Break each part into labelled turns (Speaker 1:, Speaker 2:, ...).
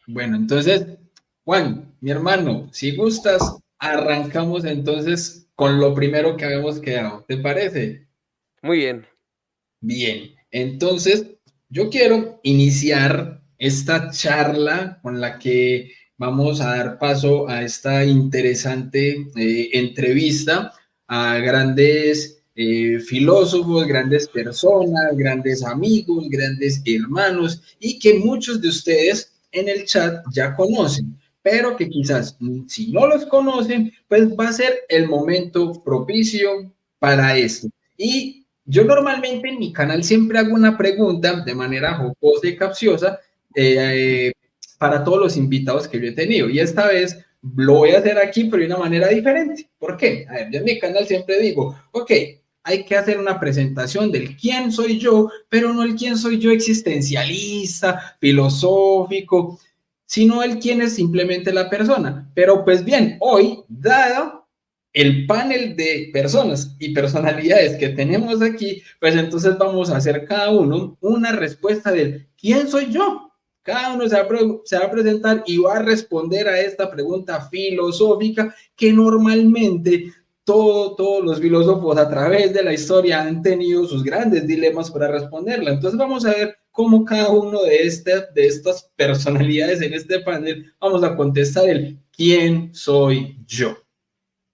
Speaker 1: Bueno, entonces, Juan, mi hermano, si gustas, arrancamos entonces con lo primero que habíamos quedado. ¿Te parece?
Speaker 2: Muy bien.
Speaker 1: Bien, entonces yo quiero iniciar esta charla con la que vamos a dar paso a esta interesante entrevista a grandes filósofos, grandes personas, grandes amigos, grandes hermanos y que muchos de ustedes en el chat ya conocen, pero que quizás si no los conocen, pues va a ser el momento propicio para esto. Y yo normalmente en mi canal siempre hago una pregunta de manera jocosa y capciosa eh, para todos los invitados que yo he tenido. Y esta vez lo voy a hacer aquí, pero de una manera diferente. ¿Por qué? A ver, yo en mi canal siempre digo, ok, hay que hacer una presentación del quién soy yo, pero no el quién soy yo existencialista, filosófico, sino el quién es simplemente la persona. Pero pues bien, hoy, dado el panel de personas y personalidades que tenemos aquí, pues entonces vamos a hacer cada uno una respuesta del ¿quién soy yo? Cada uno se va a presentar y va a responder a esta pregunta filosófica que normalmente todos los filósofos a través de la historia han tenido sus grandes dilemas para responderla. Entonces vamos a ver cómo cada uno de estas personalidades en este panel vamos a contestar el ¿quién soy yo?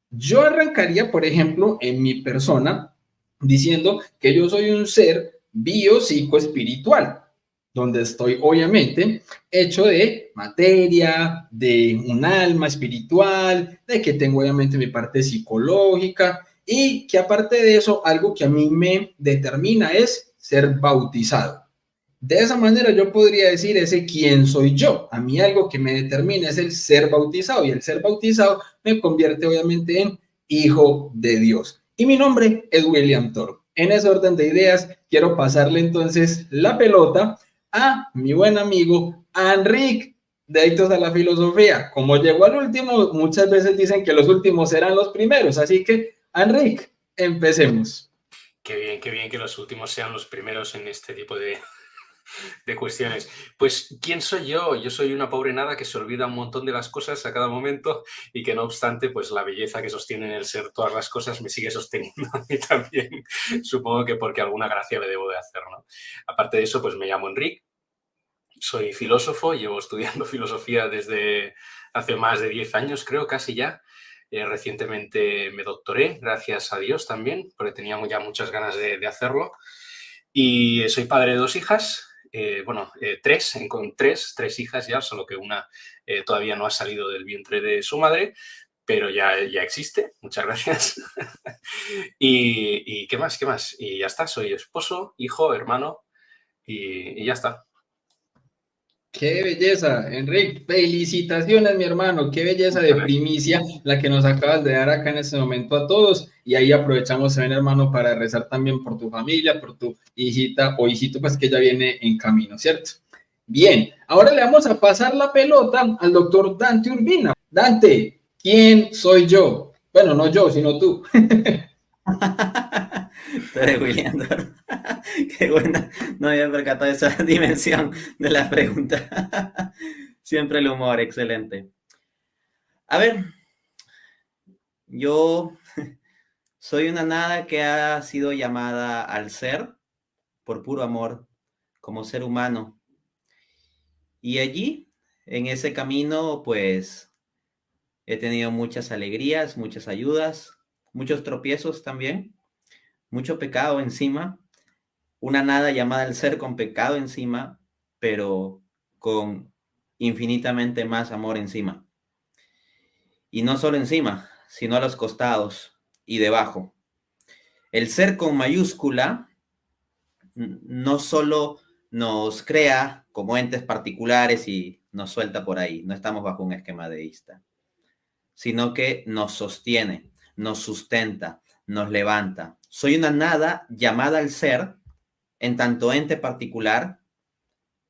Speaker 1: Yo arrancaría, por ejemplo, en mi persona, diciendo que yo soy un ser biopsicoespiritual, donde estoy obviamente hecho de materia, de un alma espiritual, de que tengo obviamente mi parte psicológica y que aparte de eso, algo que a mí me determina es ser bautizado. De esa manera yo podría decir ese quién soy yo. A mí algo que me determina es el ser bautizado y el ser bautizado me convierte obviamente en hijo de Dios. Y mi nombre es William Toro. En ese orden de ideas quiero pasarle entonces la pelota a mi buen amigo Enrique de Adictos a la Filosofía. Como llegó al último, muchas veces dicen que los últimos serán los primeros. Así que, Enrique, empecemos.
Speaker 3: Qué bien que los últimos sean los primeros en este tipo de cuestiones. Pues, ¿quién soy yo? Yo soy una pobre nada que se olvida un montón de las cosas a cada momento y que no obstante, pues la belleza que sostiene en el ser todas las cosas me sigue sosteniendo a mí también. Supongo que porque alguna gracia le debo de hacer, ¿no? Aparte de eso, pues me llamo Enric, soy filósofo, llevo estudiando filosofía desde hace más de 10 años, creo, casi ya. Recientemente me doctoré, gracias a Dios también, porque tenía ya muchas ganas de hacerlo. Y soy padre de 2 hijas, con tres hijas ya, solo que una todavía no ha salido del vientre de su madre, pero ya existe, muchas gracias. y ¿qué más? ¿Qué más? Y ya está, soy esposo, hijo, hermano y ya está.
Speaker 1: Qué belleza, Enrique. Felicitaciones, mi hermano. Qué belleza de
Speaker 3: Muchas gracias.
Speaker 1: primicia la que nos acabas de dar acá en este momento a todos. Y ahí aprovechamos también, hermano, para rezar también por tu familia, por tu hijita o hijito, pues que ya viene en camino, ¿cierto? Bien, ahora le vamos a pasar la pelota al doctor Dante Urbina. Dante, ¿quién soy yo? Bueno, no yo, sino tú.
Speaker 4: Tú eres William Dor. Qué buena. No había percatado esa dimensión de la pregunta. Siempre el humor, excelente. A ver, yo soy una nada que ha sido llamada al ser por puro amor como ser humano. Y allí, en ese camino, pues he tenido muchas alegrías, muchas ayudas, muchos tropiezos también, mucho pecado encima. Una nada llamada al ser con pecado encima, pero con infinitamente más amor encima. Y no solo encima, sino a los costados y debajo. El ser con mayúscula no solo nos crea como entes particulares y nos suelta por ahí, no estamos bajo un esquema deísta, sino que nos sostiene, nos sustenta, nos levanta. Soy una nada llamada al ser en tanto ente particular,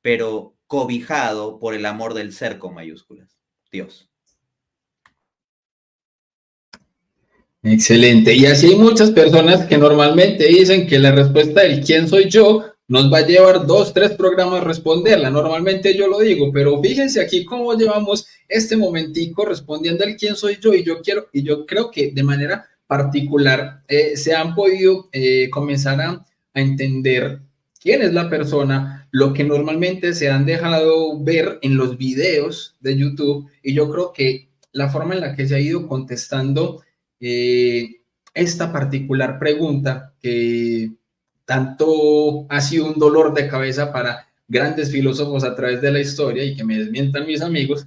Speaker 4: pero cobijado por el amor del ser con mayúsculas, Dios.
Speaker 1: Excelente. Y así hay muchas personas que normalmente dicen que la respuesta del quién soy yo nos va a llevar 2, 3 programas responderla. Normalmente yo lo digo, pero fíjense aquí cómo llevamos este momentico respondiendo al quién soy yo y yo creo que de manera particular se han podido comenzar a entender quién es la persona, lo que normalmente se han dejado ver en los videos de YouTube y yo creo que la forma en la que se ha ido contestando esta particular pregunta que tanto ha sido un dolor de cabeza para grandes filósofos a través de la historia y que me desmientan mis amigos,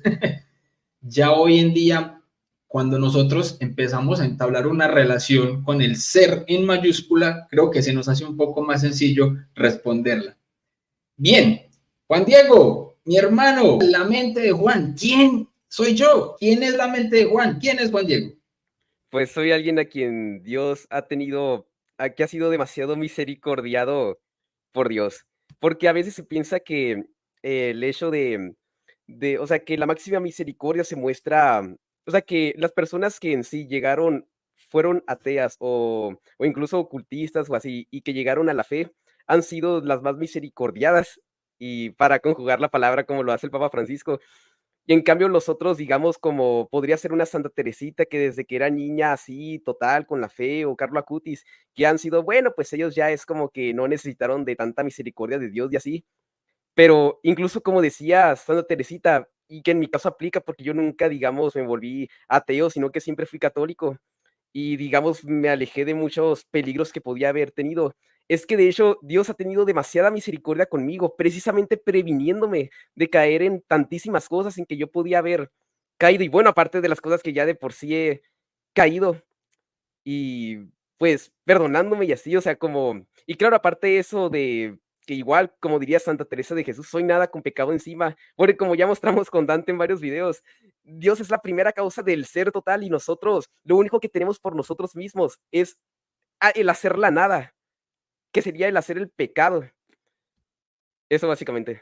Speaker 1: ya hoy en día, cuando nosotros empezamos a entablar una relación con el ser en mayúscula, creo que se nos hace un poco más sencillo responderla. Bien, Juan Diego, mi hermano, la mente de Juan, ¿quién soy yo? ¿Quién es la mente de Juan? ¿Quién es Juan Diego?
Speaker 2: Pues soy alguien a quien Dios ha tenido, que ha sido demasiado misericordiado por Dios, porque a veces se piensa que el hecho o sea, que la máxima misericordia se muestra, o sea, que las personas que en sí llegaron, fueron ateas o incluso ocultistas o así, y que llegaron a la fe, han sido las más misericordiadas, y para conjugar la palabra como lo hace el Papa Francisco. Y en cambio los otros, digamos, como podría ser una Santa Teresita que desde que era niña así, total, con la fe, o Carlo Acutis, que han sido, bueno, pues ellos ya es como que no necesitaron de tanta misericordia de Dios y así. Pero incluso como decía Santa Teresita, y que en mi caso aplica porque yo nunca, digamos, me volví ateo, sino que siempre fui católico y, digamos, me alejé de muchos peligros que podía haber tenido. Es que de hecho Dios ha tenido demasiada misericordia conmigo, precisamente previniéndome de caer en tantísimas cosas en que yo podía haber caído. Y bueno, aparte de las cosas que ya de por sí he caído y pues perdonándome y así, o sea, como, y claro, aparte eso de que igual, como diría Santa Teresa de Jesús, soy nada con pecado encima, porque como ya mostramos con Dante en varios videos, Dios es la primera causa del ser total y nosotros, lo único que tenemos por nosotros mismos es el hacer la nada, que sería el hacer el pecado. Eso básicamente.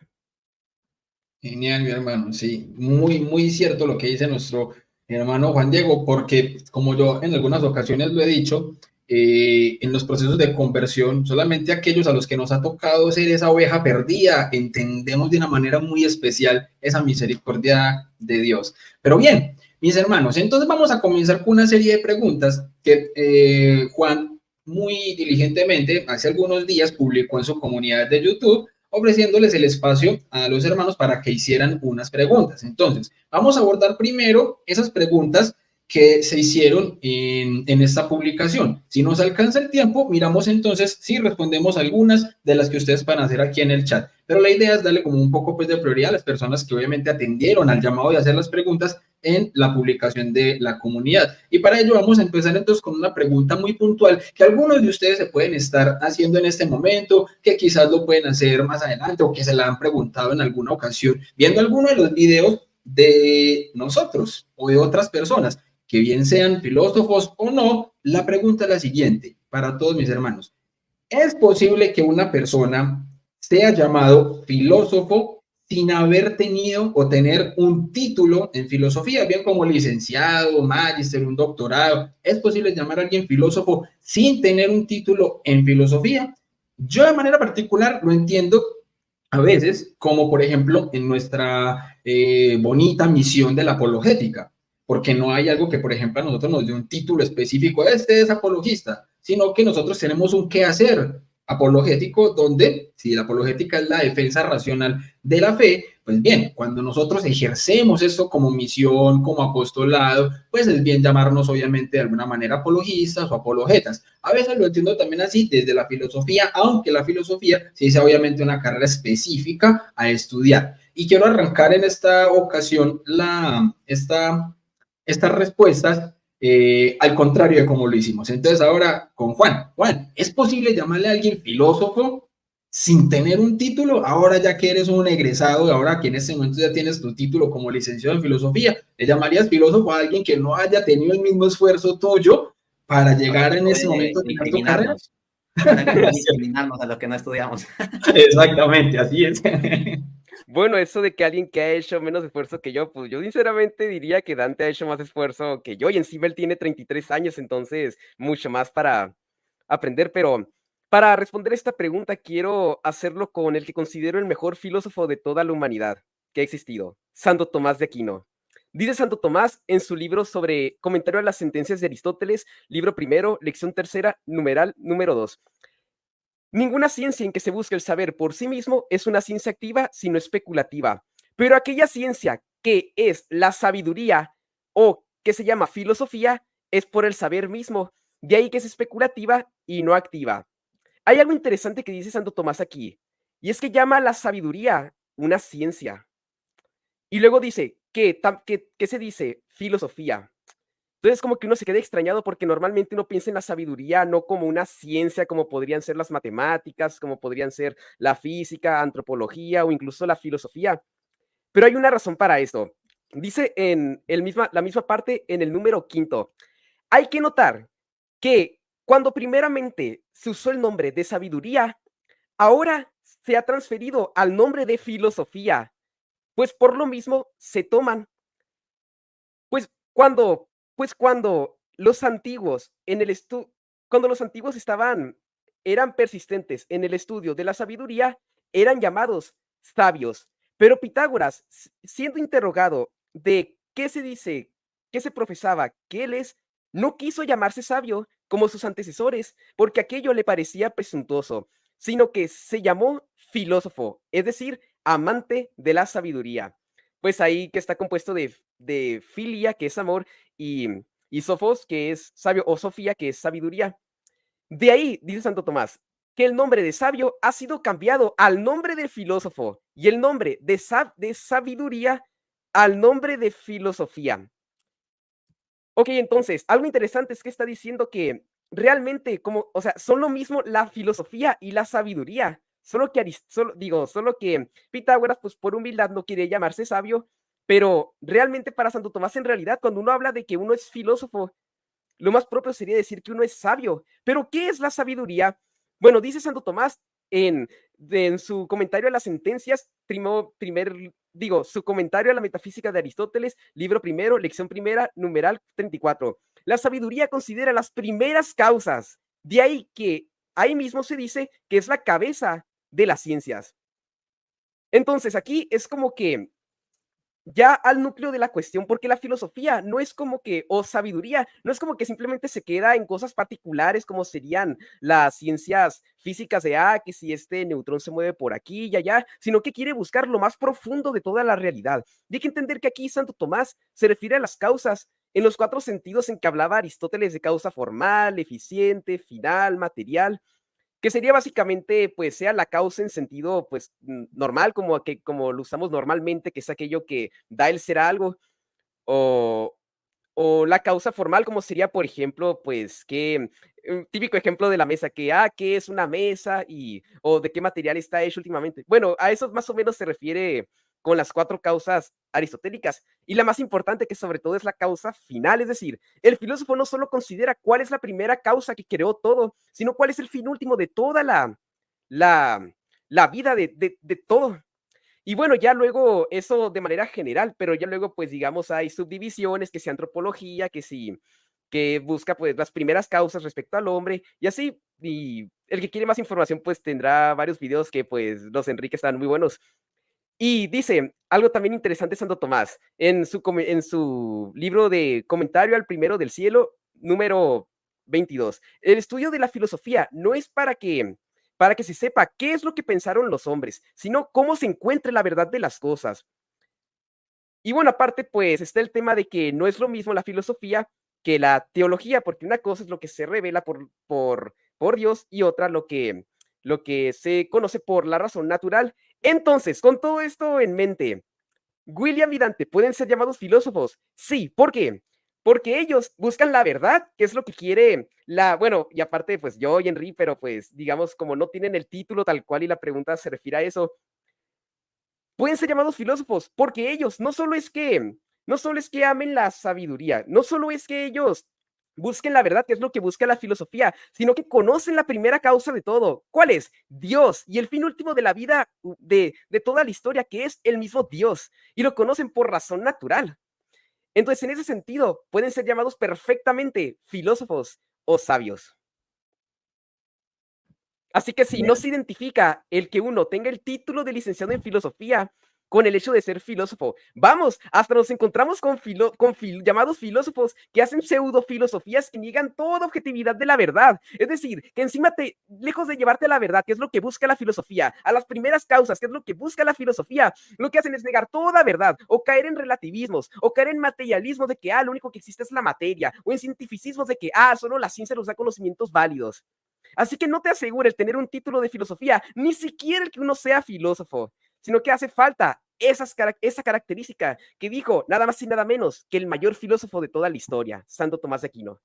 Speaker 1: Genial, mi hermano, sí, muy, muy cierto lo que dice nuestro hermano Juan Diego, porque como yo en algunas ocasiones lo he dicho, en los procesos de conversión, solamente aquellos a los que nos ha tocado ser esa oveja perdida, entendemos de una manera muy especial esa misericordia de Dios. Pero bien, mis hermanos, entonces vamos a comenzar con una serie de preguntas que Juan muy diligentemente hace algunos días publicó en su comunidad de YouTube ofreciéndoles el espacio a los hermanos para que hicieran unas preguntas. Entonces, vamos a abordar primero esas preguntas que se hicieron en esta publicación. Si nos alcanza el tiempo, miramos entonces si respondemos algunas de las que ustedes van a hacer aquí en el chat. Pero la idea es darle como un poco pues, de prioridad a las personas que obviamente atendieron al llamado de hacer las preguntas en la publicación de la comunidad. Y para ello vamos a empezar entonces con una pregunta muy puntual que algunos de ustedes se pueden estar haciendo en este momento, que quizás lo pueden hacer más adelante o que se la han preguntado en alguna ocasión, viendo alguno de los videos de nosotros o de otras personas, que bien sean filósofos o no. La pregunta es la siguiente para todos mis hermanos. ¿Es posible que una persona sea llamado filósofo sin haber tenido o tener un título en filosofía, bien como licenciado, magíster, un doctorado? ¿Es posible llamar a alguien filósofo sin tener un título en filosofía? Yo de manera particular lo entiendo a veces, como por ejemplo en nuestra bonita misión de la apologética, porque no hay algo que, por ejemplo, a nosotros nos dé un título específico, este es apologista, sino que nosotros tenemos un qué hacer apologético, donde si la apologética es la defensa racional de la fe, pues bien, cuando nosotros ejercemos esto como misión, como apostolado, pues es bien llamarnos obviamente de alguna manera apologistas o apologetas. A veces lo entiendo también así desde la filosofía, aunque la filosofía sí es obviamente una carrera específica a estudiar. Y quiero arrancar en esta ocasión estas respuestas al contrario de cómo lo hicimos. Entonces ahora con Juan. Juan, ¿es posible llamarle a alguien filósofo sin tener un título? Ahora ya que eres un egresado, ahora que en este momento ya tienes tu título como licenciado en filosofía, ¿le llamarías filósofo a alguien que no haya tenido el mismo esfuerzo tuyo para llegar en ese momento a tener tu carrera?
Speaker 4: Ahora que puede discriminarnos a los que no estudiamos.
Speaker 1: Exactamente, así es.
Speaker 2: Bueno, eso de que alguien que ha hecho menos esfuerzo que yo, pues yo sinceramente diría que Dante ha hecho más esfuerzo que yo y encima él tiene 33 años, entonces mucho más para aprender, pero Para responder esta pregunta, quiero hacerlo con el que considero el mejor filósofo de toda la humanidad que ha existido, Santo Tomás de Aquino. Dice Santo Tomás en su libro sobre comentario a las sentencias de Aristóteles, libro primero, lección tercera, numeral número 2. Ninguna ciencia en que se busque el saber por sí mismo es una ciencia activa, sino especulativa. Pero aquella ciencia que es la sabiduría o que se llama filosofía es por el saber mismo. De ahí que es especulativa y no activa. Hay algo interesante que dice Santo Tomás aquí, y es que llama a la sabiduría una ciencia. Y luego dice que se dice filosofía. Entonces, como que uno se queda extrañado porque normalmente uno piensa en la sabiduría no como una ciencia, como podrían ser las matemáticas, como podrían ser la física, antropología o incluso la filosofía. Pero hay una razón para esto. Dice en la misma parte en el número 5. Hay que notar que cuando primeramente se usó el nombre de sabiduría, ahora se ha transferido al nombre de filosofía, pues por lo mismo se toman. Pues cuando, pues cuando los antiguos en el cuando los antiguos eran persistentes en el estudio de la sabiduría, eran llamados sabios. Pero Pitágoras, siendo interrogado de qué se dice, qué se profesaba que él es, no quiso llamarse sabio como sus antecesores, porque aquello le parecía presuntuoso, sino que se llamó filósofo, es decir, amante de la sabiduría. Pues ahí que está compuesto de filia, que es amor, y sofos, que es sabio, o sofía, que es sabiduría. De ahí, dice Santo Tomás, que el nombre de sabio ha sido cambiado al nombre de filósofo y el nombre de sabiduría al nombre de filosofía. Ok, entonces, algo interesante es que está diciendo que realmente, o sea, son lo mismo la filosofía y la sabiduría. Solo que Pitágoras, pues por humildad no quiere llamarse sabio, pero realmente para Santo Tomás, en realidad, cuando uno habla de que uno es filósofo, lo más propio sería decir que uno es sabio. Pero, ¿qué es la sabiduría? Bueno, dice Santo Tomás en su comentario a las sentencias, su comentario a la metafísica de Aristóteles, libro primero, lección primera, numeral 34. La sabiduría considera las primeras causas. De ahí que ahí mismo se dice que es la cabeza de las ciencias. Entonces, aquí es como que ya al núcleo de la cuestión, porque la filosofía no es como que, o sabiduría, no es como que simplemente se queda en cosas particulares como serían las ciencias físicas de, que si este neutrón se mueve por aquí y allá, sino que quiere buscar lo más profundo de toda la realidad. Y hay que entender que aquí Santo Tomás se refiere a las causas en los 4 sentidos en que hablaba Aristóteles de causa formal, eficiente, final, material, que sería básicamente, pues, sea la causa en sentido, pues, normal, como lo usamos normalmente, que es aquello que da el ser a algo, o, o la causa formal, como sería, por ejemplo, pues, que un típico ejemplo de la mesa, ¿qué es una mesa? O de qué material está hecho últimamente. Bueno, a eso más o menos se refiere con las 4 causas aristotélicas. Y la más importante, que sobre todo es la causa final, es decir, el filósofo no solo considera cuál es la primera causa que creó todo, sino cuál es el fin último de toda la, la vida de todo. Y bueno, ya luego eso de manera general, pero ya luego, pues digamos, hay subdivisiones, que sea antropología, que busca pues las primeras causas respecto al hombre y así. Y el que quiere más información, pues tendrá varios videos que pues los Enrique están muy buenos. Y dice algo también interesante Santo Tomás en su libro de comentario al primero del cielo, número 22. El estudio de la filosofía no es para que se sepa qué es lo que pensaron los hombres, sino cómo se encuentra la verdad de las cosas. Y bueno, aparte, pues está el tema de que no es lo mismo la filosofía que la teología, porque una cosa es lo que se revela por Dios y otra lo que se conoce por la razón natural. Entonces, con todo esto en mente, William y Dante pueden ser llamados filósofos. Sí, ¿por qué? Porque ellos buscan la verdad, que es lo que quiere bueno, y aparte, pues yo y Henry, pero pues digamos, como no tienen el título tal cual y la pregunta se refiere a eso, pueden ser llamados filósofos, porque ellos no solo es que amen la sabiduría, no solo es que ellos busquen la verdad, que es lo que busca la filosofía, sino que conocen la primera causa de todo. ¿Cuál es? Dios, y el fin último de la vida, de toda la historia, que es el mismo Dios, y lo conocen por razón natural. Entonces, en ese sentido, pueden ser llamados perfectamente filósofos o sabios. Así que si no se identifica el que uno tenga el título de licenciado en filosofía con el hecho de ser filósofo. Vamos, hasta nos encontramos con, llamados filósofos que hacen pseudofilosofías que niegan toda objetividad de la verdad. Es decir, que encima lejos de llevarte a la verdad, que es lo que busca la filosofía, a las primeras causas, que es lo que busca la filosofía, lo que hacen es negar toda verdad, o caer en relativismos, o caer en materialismos de que, lo único que existe es la materia, o en cientificismos de que, solo la ciencia nos da conocimientos válidos. Así que no te asegura el tener un título de filosofía, ni siquiera el que uno sea filósofo, sino que hace falta esa característica que dijo nada más y nada menos que el mayor filósofo de toda la historia, Santo Tomás de Aquino.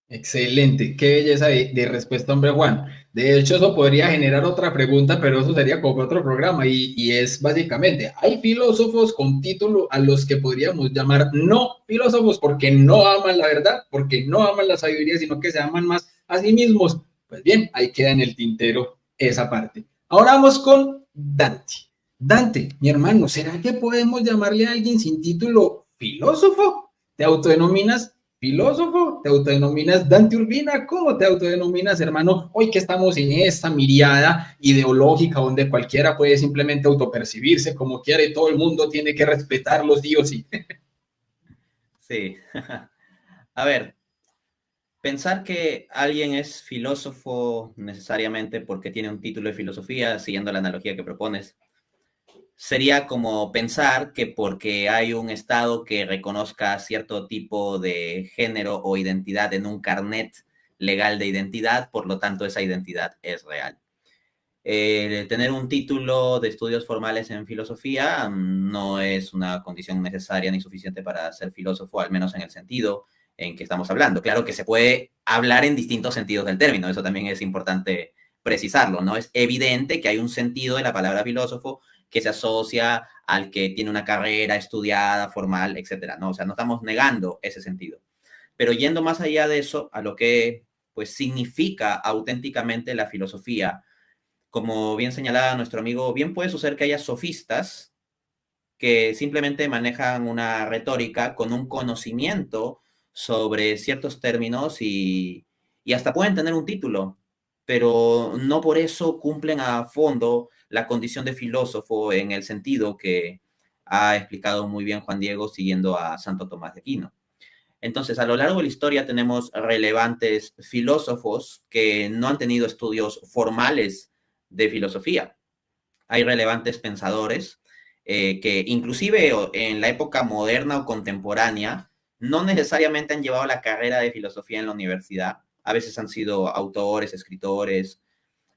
Speaker 1: Excelente, qué belleza de respuesta, hombre Juan. De hecho, eso podría generar otra pregunta, pero eso sería como otro programa y es básicamente, hay filósofos con título a los que podríamos llamar no filósofos porque no aman la verdad, porque no aman la sabiduría, sino que se aman más a sí mismos. Pues bien, ahí queda en el tintero esa parte. Ahora vamos con Dante. Dante, mi hermano, ¿será que podemos llamarle a alguien sin título filósofo? ¿Te autodenominas filósofo? ¿Te autodenominas Dante Urbina? ¿Cómo te autodenominas, hermano? Hoy que estamos en esta mirada ideológica donde cualquiera puede simplemente autopercibirse como quiera y todo el mundo tiene que respetar los dioses.
Speaker 4: Sí. A ver, pensar que alguien es filósofo necesariamente porque tiene un título de filosofía, siguiendo la analogía que propones, sería como pensar que porque hay un estado que reconozca cierto tipo de género o identidad en un carnet legal de identidad, por lo tanto esa identidad es real. Tener un título de estudios formales en filosofía no es una condición necesaria ni suficiente para ser filósofo, al menos en el sentido en que estamos hablando. Claro que se puede hablar en distintos sentidos del término, eso también es importante precisarlo, ¿no? Es evidente que hay un sentido de la palabra filósofo que se asocia al que tiene una carrera estudiada, formal, etcétera, ¿no? O sea, no estamos negando ese sentido. Pero yendo más allá de eso, a lo que pues significa auténticamente la filosofía, como bien señalaba nuestro amigo, bien puede suceder que haya sofistas que simplemente manejan una retórica con un conocimiento sobre ciertos términos y hasta pueden tener un título, pero no por eso cumplen a fondo la condición de filósofo en el sentido que ha explicado muy bien Juan Diego siguiendo a Santo Tomás de Aquino. Entonces, a lo largo de la historia tenemos relevantes filósofos que no han tenido estudios formales de filosofía. Hay relevantes pensadores que inclusive en la época moderna o contemporánea no necesariamente han llevado la carrera de filosofía en la universidad. A veces han sido autores, escritores,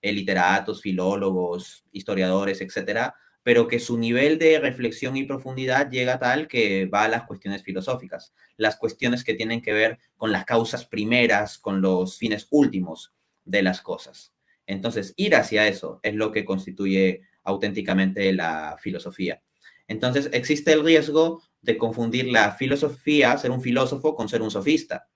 Speaker 4: literatos, filólogos, historiadores, etcétera, pero que su nivel de reflexión y profundidad llega tal que va a las cuestiones filosóficas, las cuestiones que tienen que ver con las causas primeras, con los fines últimos de las cosas. Entonces, ir hacia eso es lo que constituye auténticamente la filosofía. Entonces, existe el riesgo de confundir la filosofía, ser un filósofo, con ser un sofista.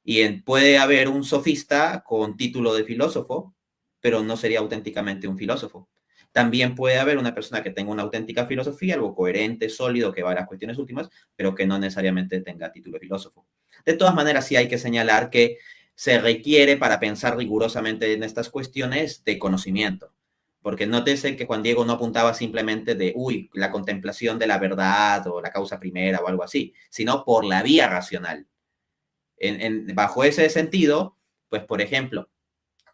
Speaker 4: Y puede haber un sofista con título de filósofo, pero no sería auténticamente un filósofo. También puede haber una persona que tenga una auténtica filosofía, algo coherente, sólido, que va a las cuestiones últimas, pero que no necesariamente tenga título de filósofo. De todas maneras, sí hay que señalar que se requiere para pensar rigurosamente en estas cuestiones de conocimiento. Porque nótese que Juan Diego no apuntaba simplemente de, la contemplación de la verdad o la causa primera o algo así, sino por la vía racional. Bajo ese sentido, pues, por ejemplo,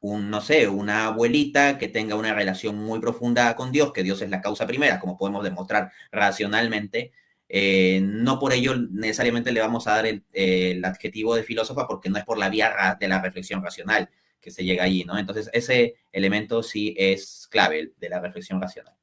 Speaker 4: una abuelita que tenga una relación muy profunda con Dios, que Dios es la causa primera, como podemos demostrar racionalmente, no por ello necesariamente le vamos a dar el adjetivo de filósofa, porque no es por la vía de la reflexión racional que se llega allí, ¿no? Entonces, ese elemento sí es clave de la reflexión racional.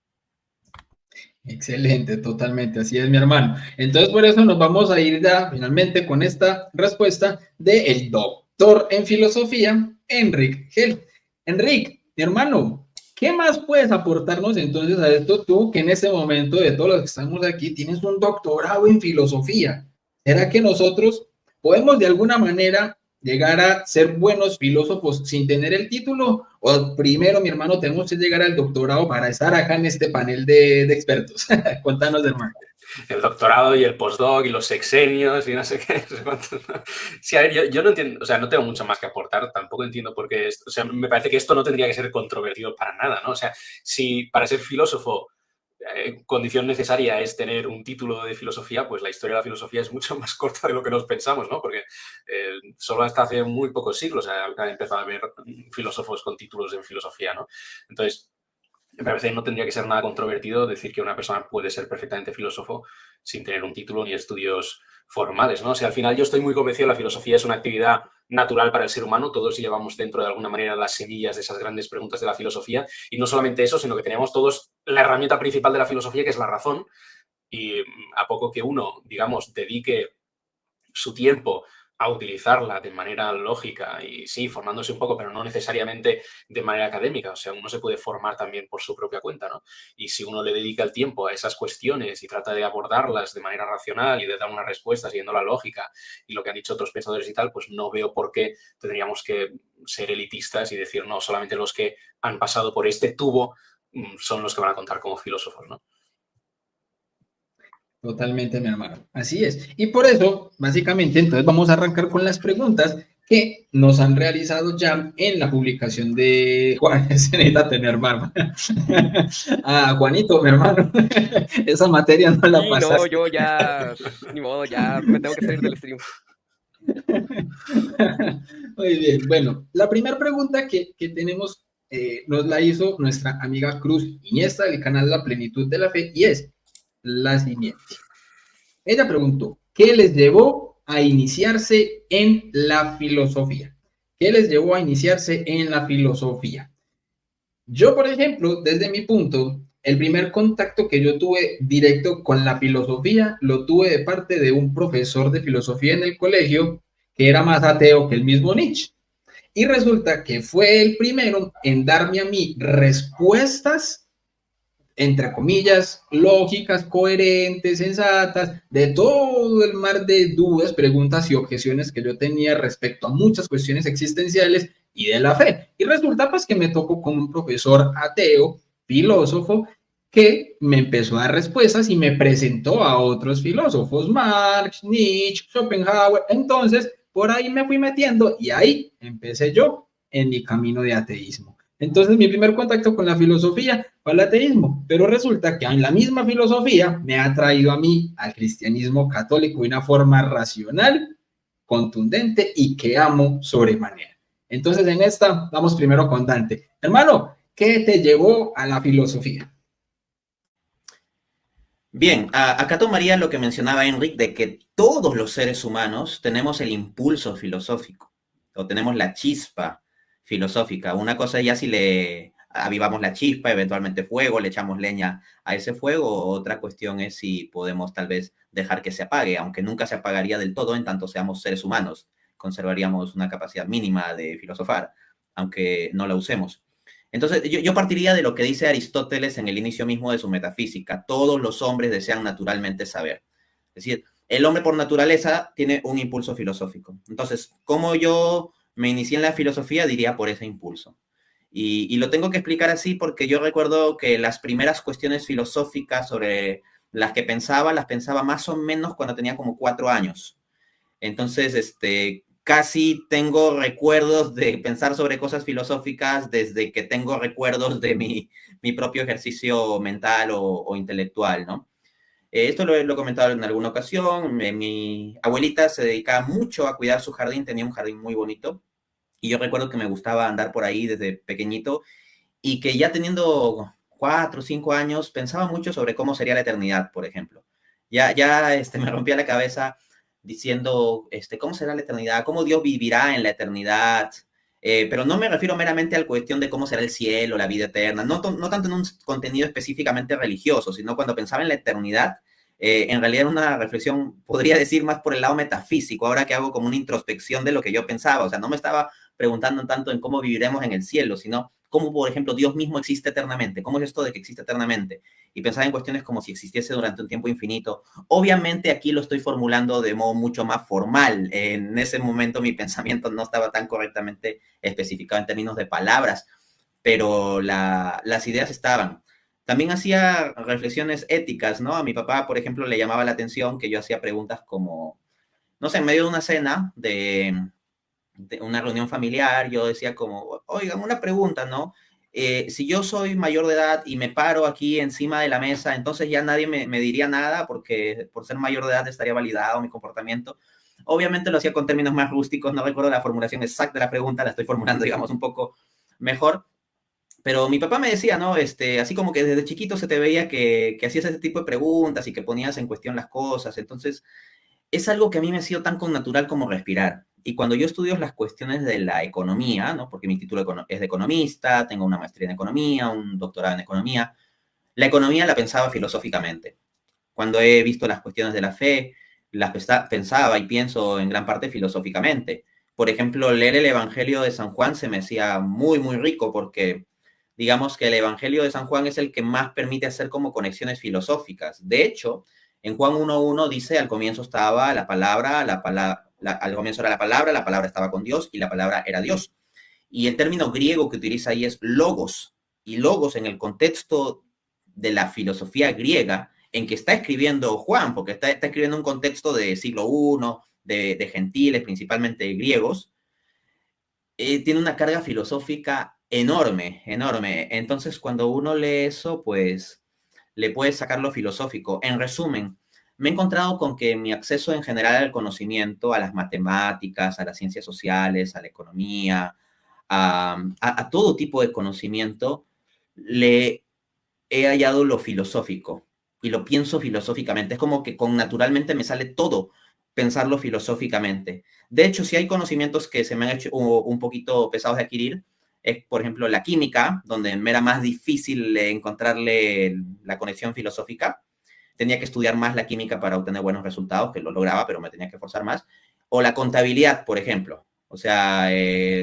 Speaker 1: Excelente, totalmente, así es, mi hermano. Entonces, por eso nos vamos a ir ya finalmente con esta respuesta del doctor en filosofía, Enric Gel. Enric, mi hermano, ¿qué más puedes aportarnos entonces a esto tú, que en este momento de todos los que estamos aquí tienes un doctorado en filosofía? ¿Será que nosotros podemos de alguna manera llegar a ser buenos filósofos sin tener el título? O primero, mi hermano, tenemos que llegar al doctorado para estar acá en este panel de expertos. Cuéntanos, hermano.
Speaker 3: El doctorado y el postdoc y los sexenios y no sé qué, no sé cuántos. Sí, a ver, yo no entiendo, o sea, no tengo mucho más que aportar, tampoco entiendo por qué, o sea, me parece que esto no tendría que ser controvertido para nada, ¿no? O sea, si para ser filósofo condición necesaria es tener un título de filosofía, pues la historia de la filosofía es mucho más corta de lo que nos pensamos, ¿no? Porque solo hasta hace muy pocos siglos ha empezado a haber filósofos con títulos en filosofía, ¿no? Entonces, me parece que no tendría que ser nada controvertido decir que una persona puede ser perfectamente filósofo sin tener un título ni estudios formales, ¿no? O sea, al final yo estoy muy convencido de que la filosofía es una actividad natural para el ser humano. Todos llevamos dentro de alguna manera las semillas de esas grandes preguntas de la filosofía. Y no solamente eso, sino que tenemos todos la herramienta principal de la filosofía, que es la razón. Y a poco que uno, digamos, dedique su tiempo a utilizarla de manera lógica y sí, formándose un poco, pero no necesariamente de manera académica. O sea, uno se puede formar también por su propia cuenta, ¿no? Y si uno le dedica el tiempo a esas cuestiones y trata de abordarlas de manera racional y de dar una respuesta siguiendo la lógica y lo que han dicho otros pensadores y tal, pues no veo por qué tendríamos que ser elitistas y decir, no, solamente los que han pasado por este tubo son los que van a contar como filósofos, ¿no?
Speaker 1: Totalmente, mi hermano. Así es. Y por eso, básicamente, entonces vamos a arrancar con las preguntas que nos han realizado ya en la publicación de Juan. Se necesita tener barba. Ah, Juanito, mi hermano. Esa materia no la
Speaker 2: Sí, no,
Speaker 1: pasaste.
Speaker 2: yo ya, ni modo, ya me tengo que salir del stream.
Speaker 1: Muy bien. Bueno, la primera pregunta que tenemos nos la hizo nuestra amiga Cruz Iniesta del canal La Plenitud de la Fe y es la siguiente. Ella preguntó, ¿qué les llevó a iniciarse en la filosofía? ¿Qué les llevó a iniciarse en la filosofía? Yo, por ejemplo, desde mi punto, el primer contacto que yo tuve directo con la filosofía lo tuve de parte de un profesor de filosofía en el colegio que era más ateo que el mismo Nietzsche. Y resulta que fue el primero en darme a mí respuestas entre comillas, lógicas, coherentes, sensatas, de todo el mar de dudas, preguntas y objeciones que yo tenía respecto a muchas cuestiones existenciales y de la fe. Y resulta pues que me tocó con un profesor ateo, filósofo, que me empezó a dar respuestas y me presentó a otros filósofos, Marx, Nietzsche, Schopenhauer. Entonces, por ahí me fui metiendo y ahí empecé yo en mi camino de ateísmo. Entonces, mi primer contacto con la filosofía fue el ateísmo, pero resulta que en la misma filosofía me ha traído a mí al cristianismo católico de una forma racional, contundente y que amo sobremanera. Entonces, en esta, vamos primero con Dante. Hermano, ¿qué te llevó a la filosofía?
Speaker 4: Bien, acá tomaría lo que mencionaba Enric, de que todos los seres humanos tenemos el impulso filosófico, o tenemos la chispa filosófica. Una cosa es ya si le avivamos la chispa, eventualmente fuego, le echamos leña a ese fuego, otra cuestión es si podemos tal vez dejar que se apague, aunque nunca se apagaría del todo en tanto seamos seres humanos, conservaríamos una capacidad mínima de filosofar, aunque no la usemos. Entonces, yo partiría de lo que dice Aristóteles en el inicio mismo de su metafísica. Todos los hombres desean naturalmente saber. Es decir, el hombre por naturaleza tiene un impulso filosófico. Entonces, ¿cómo yo me inicié en la filosofía? Diría por ese impulso. Y lo tengo que explicar así porque yo recuerdo que las primeras cuestiones filosóficas sobre las pensaba más o menos cuando tenía como 4 años. Entonces, casi tengo recuerdos de pensar sobre cosas filosóficas desde que tengo recuerdos de mi propio ejercicio mental o intelectual, ¿no? Esto lo he comentado en alguna ocasión. Mi abuelita se dedicaba mucho a cuidar su jardín, tenía un jardín muy bonito. Y yo recuerdo que me gustaba andar por ahí desde pequeñito y que ya teniendo 4 o 5 años pensaba mucho sobre cómo sería la eternidad, por ejemplo. Ya me rompía la cabeza diciendo cómo será la eternidad, cómo Dios vivirá en la eternidad. Pero no me refiero meramente a la cuestión de cómo será el cielo, la vida eterna, no tanto en un contenido específicamente religioso, sino cuando pensaba en la eternidad, en realidad era una reflexión, podría decir, más por el lado metafísico, ahora que hago como una introspección de lo que yo pensaba. O sea, no me estaba preguntando tanto en cómo viviremos en el cielo, sino cómo, por ejemplo, Dios mismo existe eternamente. ¿Cómo es esto de que existe eternamente? Y pensaba en cuestiones como si existiese durante un tiempo infinito. Obviamente aquí lo estoy formulando de modo mucho más formal. En ese momento mi pensamiento no estaba tan correctamente especificado en términos de palabras, pero las ideas estaban. También hacía reflexiones éticas, ¿no? A mi papá, por ejemplo, le llamaba la atención que yo hacía preguntas como, no sé, en medio de una cena, de una reunión familiar, yo decía como, oigan, una pregunta, ¿no? Si yo soy mayor de edad y me paro aquí encima de la mesa, entonces ya nadie me diría nada porque por ser mayor de edad estaría validado mi comportamiento. Obviamente lo hacía con términos más rústicos, no recuerdo la formulación exacta de la pregunta, la estoy formulando, digamos, un poco mejor. Pero mi papá me decía, ¿no? Así como que desde chiquito se te veía que hacías ese tipo de preguntas y que ponías en cuestión las cosas. Entonces, es algo que a mí me ha sido tan connatural como respirar. Y cuando yo estudio las cuestiones de la economía, ¿no? Porque mi título es de economista, tengo una maestría en economía, un doctorado en economía, la economía la pensaba filosóficamente. Cuando he visto las cuestiones de la fe, las pensaba y pienso en gran parte filosóficamente. Por ejemplo, leer el Evangelio de San Juan se me hacía muy, muy rico porque digamos que el Evangelio de San Juan es el que más permite hacer como conexiones filosóficas. De hecho, en Juan 1.1 dice, al comienzo estaba la palabra, al comienzo era la palabra estaba con Dios y la palabra era Dios. Y el término griego que utiliza ahí es logos. Y logos en el contexto de la filosofía griega en que está escribiendo Juan, porque está escribiendo un contexto de siglo I, de gentiles, principalmente griegos, tiene una carga filosófica enorme, enorme. Entonces, cuando uno lee eso, pues le puede sacar lo filosófico. En resumen, me he encontrado con que mi acceso en general al conocimiento, a las matemáticas, a las ciencias sociales, a la economía, a todo tipo de conocimiento, le he hallado lo filosófico y lo pienso filosóficamente. Es como que naturalmente me sale todo pensarlo filosóficamente. De hecho, si hay conocimientos que se me han hecho un poquito pesados de adquirir, es, por ejemplo, la química, donde me era más difícil encontrarle la conexión filosófica. Tenía que estudiar más la química para obtener buenos resultados, que lo lograba, pero me tenía que esforzar más. O la contabilidad, por ejemplo. O sea,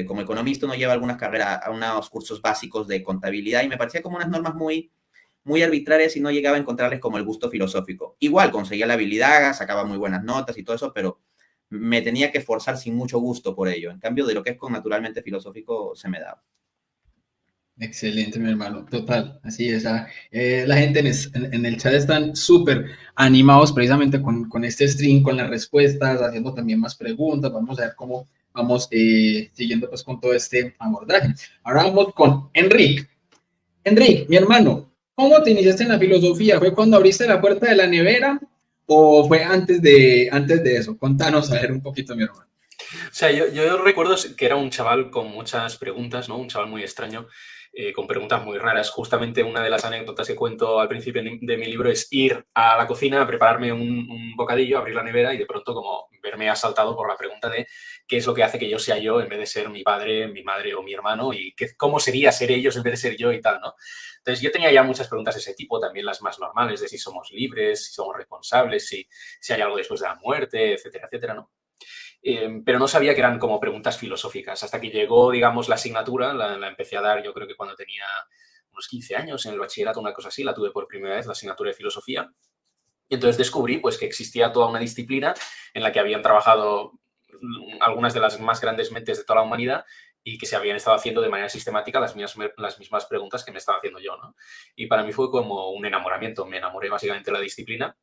Speaker 4: como economista uno lleva algunas carreras, unos cursos básicos de contabilidad y me parecía como unas normas muy, muy arbitrarias y no llegaba a encontrarles como el gusto filosófico. Igual, conseguía la habilidad, sacaba muy buenas notas y todo eso, pero me tenía que esforzar sin mucho gusto por ello. En cambio, de lo que es con naturalmente filosófico, se me daba.
Speaker 1: Excelente, mi hermano, total, así es. La gente en el chat están súper animados precisamente con este stream, con las respuestas, haciendo también más preguntas. Vamos a ver cómo vamos siguiendo pues con todo este abordaje. Ahora vamos con Enrique. Enrique, mi hermano, ¿cómo te iniciaste en la filosofía? ¿Fue cuando abriste la puerta de la nevera o fue antes de eso? Contanos a ver un poquito, mi hermano.
Speaker 3: O sea, yo recuerdo que era un chaval con muchas preguntas, ¿no? Un chaval muy extraño, con preguntas muy raras. Justamente una de las anécdotas que cuento al principio de mi libro es ir a la cocina a prepararme un bocadillo, abrir la nevera y de pronto como verme asaltado por la pregunta de qué es lo que hace que yo sea yo en vez de ser mi padre, mi madre o mi hermano y cómo sería ser ellos en vez de ser yo y tal, ¿no? Entonces yo tenía ya muchas preguntas de ese tipo, también las más normales, de si somos libres, si somos responsables, si hay algo después de la muerte, etcétera, etcétera, ¿no? Pero no sabía que eran como preguntas filosóficas. Hasta que llegó, digamos, la asignatura, la empecé a dar yo creo que cuando tenía unos 15 años, en el bachillerato, una cosa así, la tuve por primera vez, la asignatura de filosofía. Y entonces descubrí pues, que existía toda una disciplina en la que habían trabajado algunas de las más grandes mentes de toda la humanidad y que se habían estado haciendo de manera sistemática las mismas preguntas que me estaba haciendo yo, ¿no? Y para mí fue como un enamoramiento. Me enamoré básicamente de la disciplina.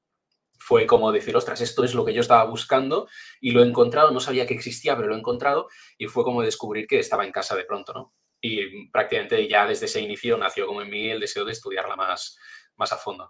Speaker 3: Fue como decir, ostras, esto es lo que yo estaba buscando y lo he encontrado, no sabía que existía, pero lo he encontrado y fue como descubrir que estaba en casa de pronto, ¿no? Y prácticamente ya desde ese inicio nació como en mí el deseo de estudiarla más a fondo.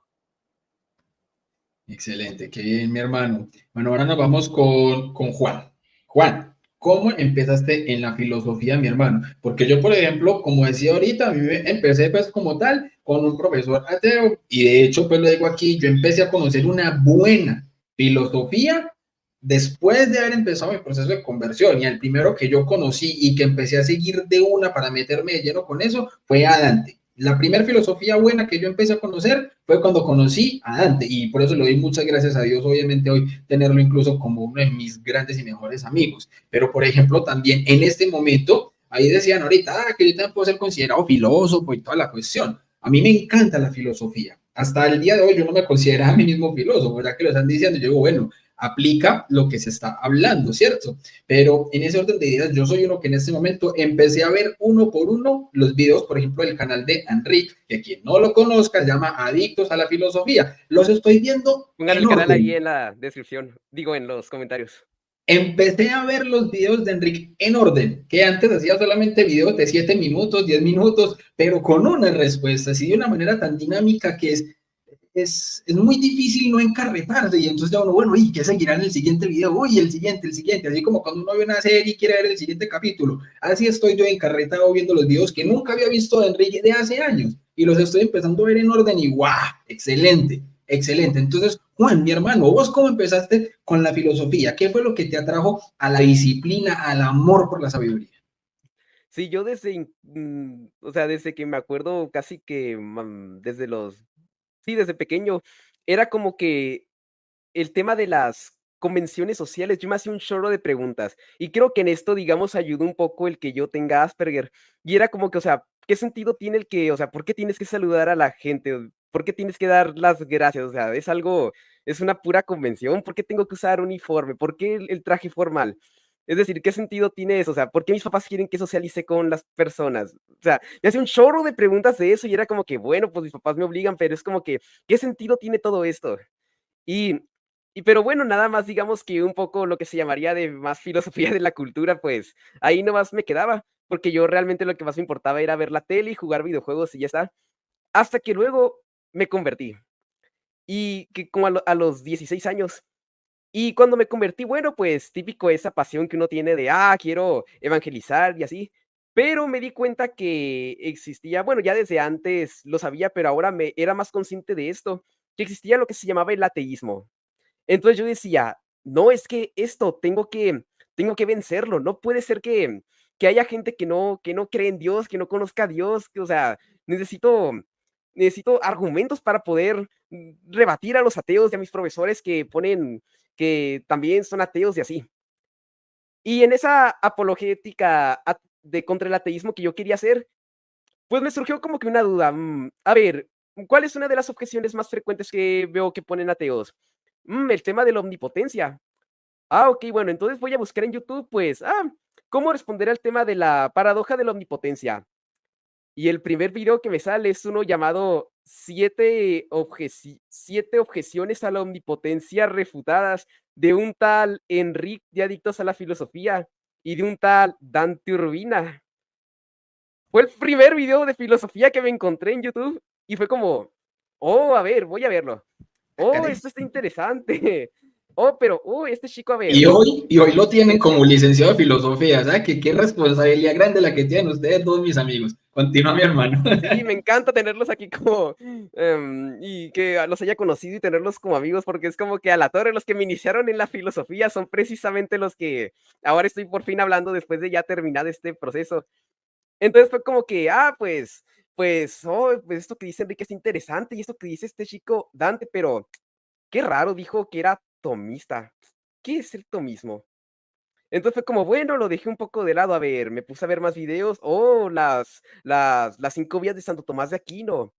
Speaker 1: Excelente, qué bien, mi hermano. Bueno, ahora nos vamos con Juan. Juan, ¿cómo empezaste en la filosofía, mi hermano? Porque yo, por ejemplo, como decía ahorita, a mí empecé pues como tal con un profesor ateo y de hecho, pues lo digo aquí, yo empecé a conocer una buena filosofía después de haber empezado mi proceso de conversión y el primero que yo conocí y que empecé a seguir de una para meterme de lleno con eso fue a Dante. La primera filosofía buena que yo empecé a conocer fue cuando conocí a Dante y por eso le doy muchas gracias a Dios, obviamente hoy tenerlo incluso como uno de mis grandes y mejores amigos. Pero por ejemplo también en este momento ahí decían ahorita que yo también puedo ser considerado filósofo y toda la cuestión. A mí me encanta la filosofía. Hasta el día de hoy yo no me considero a mí mismo filósofo, ya que lo están diciendo. Yo digo, bueno, aplica lo que se está hablando, ¿cierto? Pero en ese orden de ideas, yo soy uno que en este momento empecé a ver uno por uno los videos, por ejemplo, del canal de Enric, que quien no lo conozca se llama Adictos a la Filosofía. Los estoy viendo
Speaker 2: Pongan
Speaker 1: en
Speaker 2: el canal ahí
Speaker 1: orden.
Speaker 2: en la descripción, digo en los comentarios.
Speaker 1: Empecé a ver los videos de Enric en orden, que antes hacía solamente videos de 7 minutos, 10 minutos, pero con unas respuestas y de una manera tan dinámica que es muy difícil no encarretarse. Y entonces ya uno, bueno, ¿y qué seguirá en el siguiente video? Uy, el siguiente, así como cuando uno ve una serie y quiere ver el siguiente capítulo. Así estoy yo encarretado viendo los videos que nunca había visto de Enrique de hace años y los estoy empezando a ver en orden y ¡guau! Excelente, excelente. Entonces, Juan, mi hermano, ¿vos cómo empezaste con la filosofía? ¿Qué fue lo que te atrajo a la disciplina, al amor por la sabiduría?
Speaker 2: Sí, yo o sea, desde que me acuerdo casi que sí, desde pequeño, era como que el tema de las convenciones sociales, yo me hacía un chorro de preguntas. Y creo que en esto, digamos, ayudó un poco el que yo tenga Asperger. Y era como que, o sea, ¿qué sentido tiene o sea, por qué tienes que saludar a la gente? ¿Por qué tienes que dar las gracias? O sea, es una pura convención. ¿Por qué tengo que usar uniforme? ¿Por qué el traje formal? Es decir, ¿qué sentido tiene eso? O sea, ¿por qué mis papás quieren que socialice con las personas? O sea, me hacía un chorro de preguntas de eso y era como que, bueno, pues mis papás me obligan, pero es como que, ¿qué sentido tiene todo esto? Y pero bueno, nada más digamos que un poco lo que se llamaría de más filosofía de la cultura, pues, ahí nomás me quedaba, porque yo realmente lo que más me importaba era ver la tele y jugar videojuegos y ya está. Hasta que luego me convertí, y que como a los 16 años. Y cuando me convertí, bueno, pues, típico esa pasión que uno tiene de, quiero evangelizar y así, pero me di cuenta que existía, bueno, ya desde antes lo sabía, pero ahora me era más consciente de esto, que existía lo que se llamaba el ateísmo. Entonces yo decía: "No, es que esto tengo que vencerlo, no puede ser que haya gente que no cree en Dios, que no conozca a Dios, que, o sea, necesito argumentos para poder, rebatir a los ateos y a mis profesores que también son ateos y así". Y en esa apologética de contra el ateísmo que yo quería hacer, pues me surgió como que una duda, a ver, ¿cuál es una de las objeciones más frecuentes que veo que ponen ateos? El tema de la omnipotencia. Okey, bueno, entonces voy a buscar en YouTube, pues, ¿cómo responder al tema de la paradoja de la omnipotencia? Y el primer video que me sale es uno llamado siete objeciones a la omnipotencia refutadas, de un tal Enric de Adictos a la Filosofía y de un tal Dante Urbina. Fue el primer video de filosofía que me encontré en YouTube y fue como: "Oh, a ver, voy a verlo. Oh,
Speaker 4: Caray.
Speaker 2: esto está interesante. Oh, pero, este chico, a ver".
Speaker 1: Y hoy lo tienen como licenciado de filosofía, ¿sabes? Qué responsabilidad grande la que tienen ustedes, todos mis amigos. Continúa, mi hermano.
Speaker 2: Sí, me encanta tenerlos aquí como, y que los haya conocido y tenerlos como amigos, porque es como que a la torre los que me iniciaron en la filosofía son precisamente los que ahora estoy por fin hablando después de ya terminar este proceso. Entonces fue como que, pues esto que dice Enrique es interesante y esto que dice este chico Dante, pero qué raro, dijo que era tomista. ¿Qué es el tomismo? Entonces fue como, bueno, lo dejé un poco de lado, a ver, me puse a ver más videos, las 5 vías de Santo Tomás de Aquino.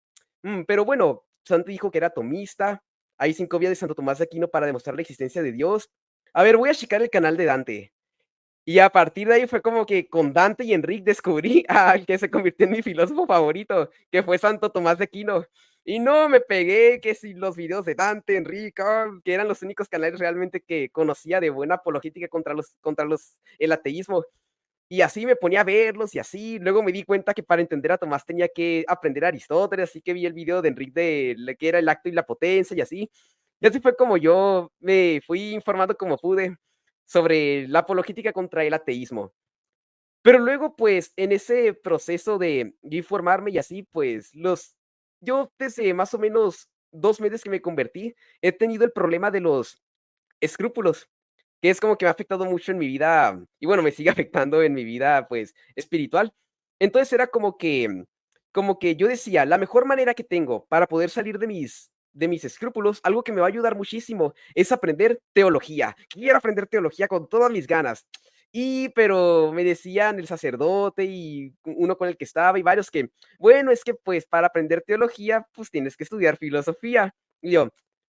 Speaker 2: Pero bueno, Santo dijo que era tomista, hay 5 vías de Santo Tomás de Aquino para demostrar la existencia de Dios. A ver, voy a checar el canal de Dante. Y a partir de ahí fue como que con Dante y Enric descubrí al que se convirtió en mi filósofo favorito, que fue Santo Tomás de Aquino. Y no, me pegué que si los videos de Dante, Enric, que eran los únicos canales realmente que conocía de buena apologética contra el ateísmo. Y así me ponía a verlos y así. Luego me di cuenta que para entender a Tomás tenía que aprender a Aristóteles, así que vi el video de Enric de que era el acto y la potencia y así. Y así fue como yo me fui informando como pude sobre la apologética contra el ateísmo. Pero luego, pues, en ese proceso de yo informarme y así, pues, yo desde más o menos 2 meses que me convertí, he tenido el problema de los escrúpulos, que es como que me ha afectado mucho en mi vida, y bueno, me sigue afectando en mi vida, pues, espiritual. Entonces era como que yo decía, la mejor manera que tengo para poder salir de mis escrúpulos, algo que me va a ayudar muchísimo, es aprender teología. Quiero aprender teología con todas mis ganas. pero me decían el sacerdote y uno con el que estaba y varios que, bueno, es que pues para aprender teología, pues tienes que estudiar filosofía. Y yo,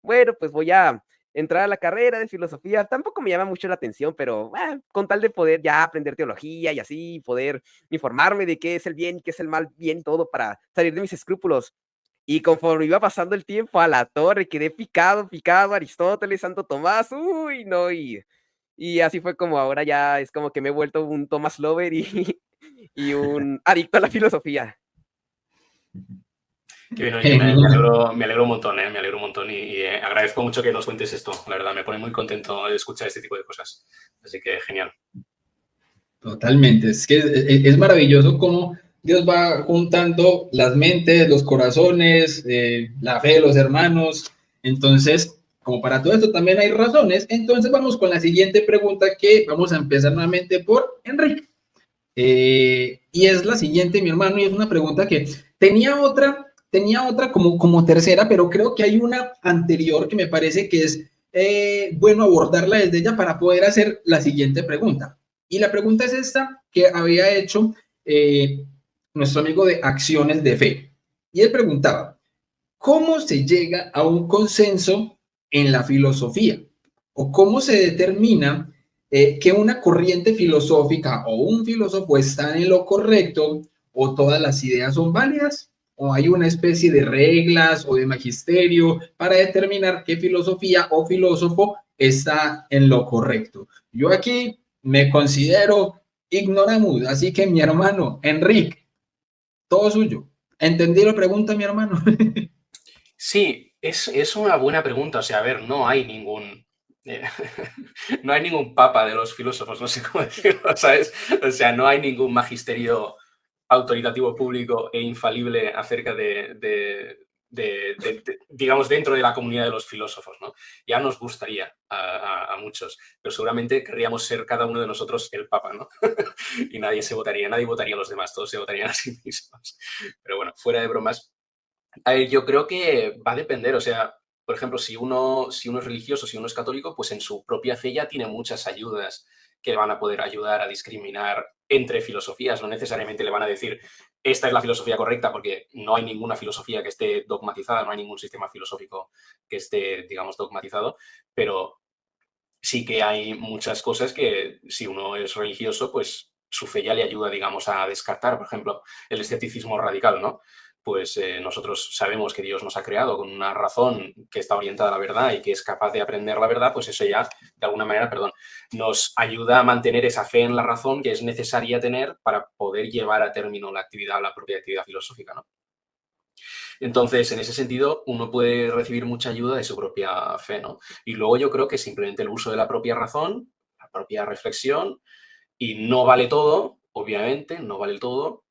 Speaker 2: bueno, pues voy a entrar a la carrera de filosofía. Tampoco me llama mucho la atención, pero con tal de poder ya aprender teología y así, poder informarme de qué es el bien y qué es el mal, bien todo para salir de mis escrúpulos. Y conforme iba pasando el tiempo, a la torre, quedé picado, Aristóteles, Santo Tomás, uy, no, y así fue como ahora ya es como que me he vuelto un Thomas Lover y, y un adicto a la filosofía.
Speaker 3: Que bien, oye,
Speaker 1: Genial.
Speaker 3: me alegro un montón, me alegro un montón y agradezco mucho que nos cuentes esto, la verdad, me pone muy contento escuchar este tipo de cosas. Así que genial.
Speaker 1: Totalmente, es que es maravilloso cómo Dios va juntando las mentes, los corazones, la fe de los hermanos. Entonces, como para todo esto también hay razones, entonces vamos con la siguiente pregunta que vamos a empezar nuevamente por Enrique. Y es la siguiente, mi hermano, y es una pregunta que tenía otra como tercera, pero creo que hay una anterior que me parece que es bueno abordarla desde ella para poder hacer la siguiente pregunta. Y la pregunta es esta que había hecho nuestro amigo de Acciones de Fe. Y él preguntaba, ¿cómo se llega a un consenso en la filosofía? ¿O cómo se determina que una corriente filosófica o un filósofo está en lo correcto o todas las ideas son válidas? ¿O hay una especie de reglas o de magisterio para determinar qué filosofía o filósofo está en lo correcto? Yo aquí me considero ignoramus, así que mi hermano Enrique, todo suyo. ¿Entendí la pregunta, mi hermano?
Speaker 3: Sí, es una buena pregunta. O sea, a ver, no hay ningún... no hay ningún papa de los filósofos, no sé cómo decirlo, ¿sabes? O sea, no hay ningún magisterio autoritativo público e infalible acerca digamos, dentro de la comunidad de los filósofos, ¿no? Ya nos gustaría a muchos, pero seguramente querríamos ser cada uno de nosotros el papa, ¿no? Y nadie votaría a los demás, todos se votarían a sí mismos. Pero bueno, fuera de bromas, yo creo que va a depender, o sea, por ejemplo, si uno es religioso, si uno es católico, pues en su propia fe ya tiene muchas ayudas que le van a poder ayudar a discriminar entre filosofías. No necesariamente le van a decir, esta es la filosofía correcta, porque no hay ninguna filosofía que esté dogmatizada, no hay ningún sistema filosófico que esté, digamos, dogmatizado, pero sí que hay muchas cosas que si uno es religioso, pues su fe ya le ayuda, digamos, a descartar, por ejemplo, el escepticismo radical, ¿no? Pues nosotros sabemos que Dios nos ha creado con una razón que está orientada a la verdad y que es capaz de aprender la verdad, pues eso ya, de alguna manera, perdón, nos ayuda a mantener esa fe en la razón que es necesaria tener para poder llevar a término la propia actividad filosófica, ¿no? Entonces, en ese sentido, uno puede recibir mucha ayuda de su propia fe, ¿no? Y luego yo creo que simplemente el uso de la propia razón, la propia reflexión, y no vale todo, obviamente, no vale todo.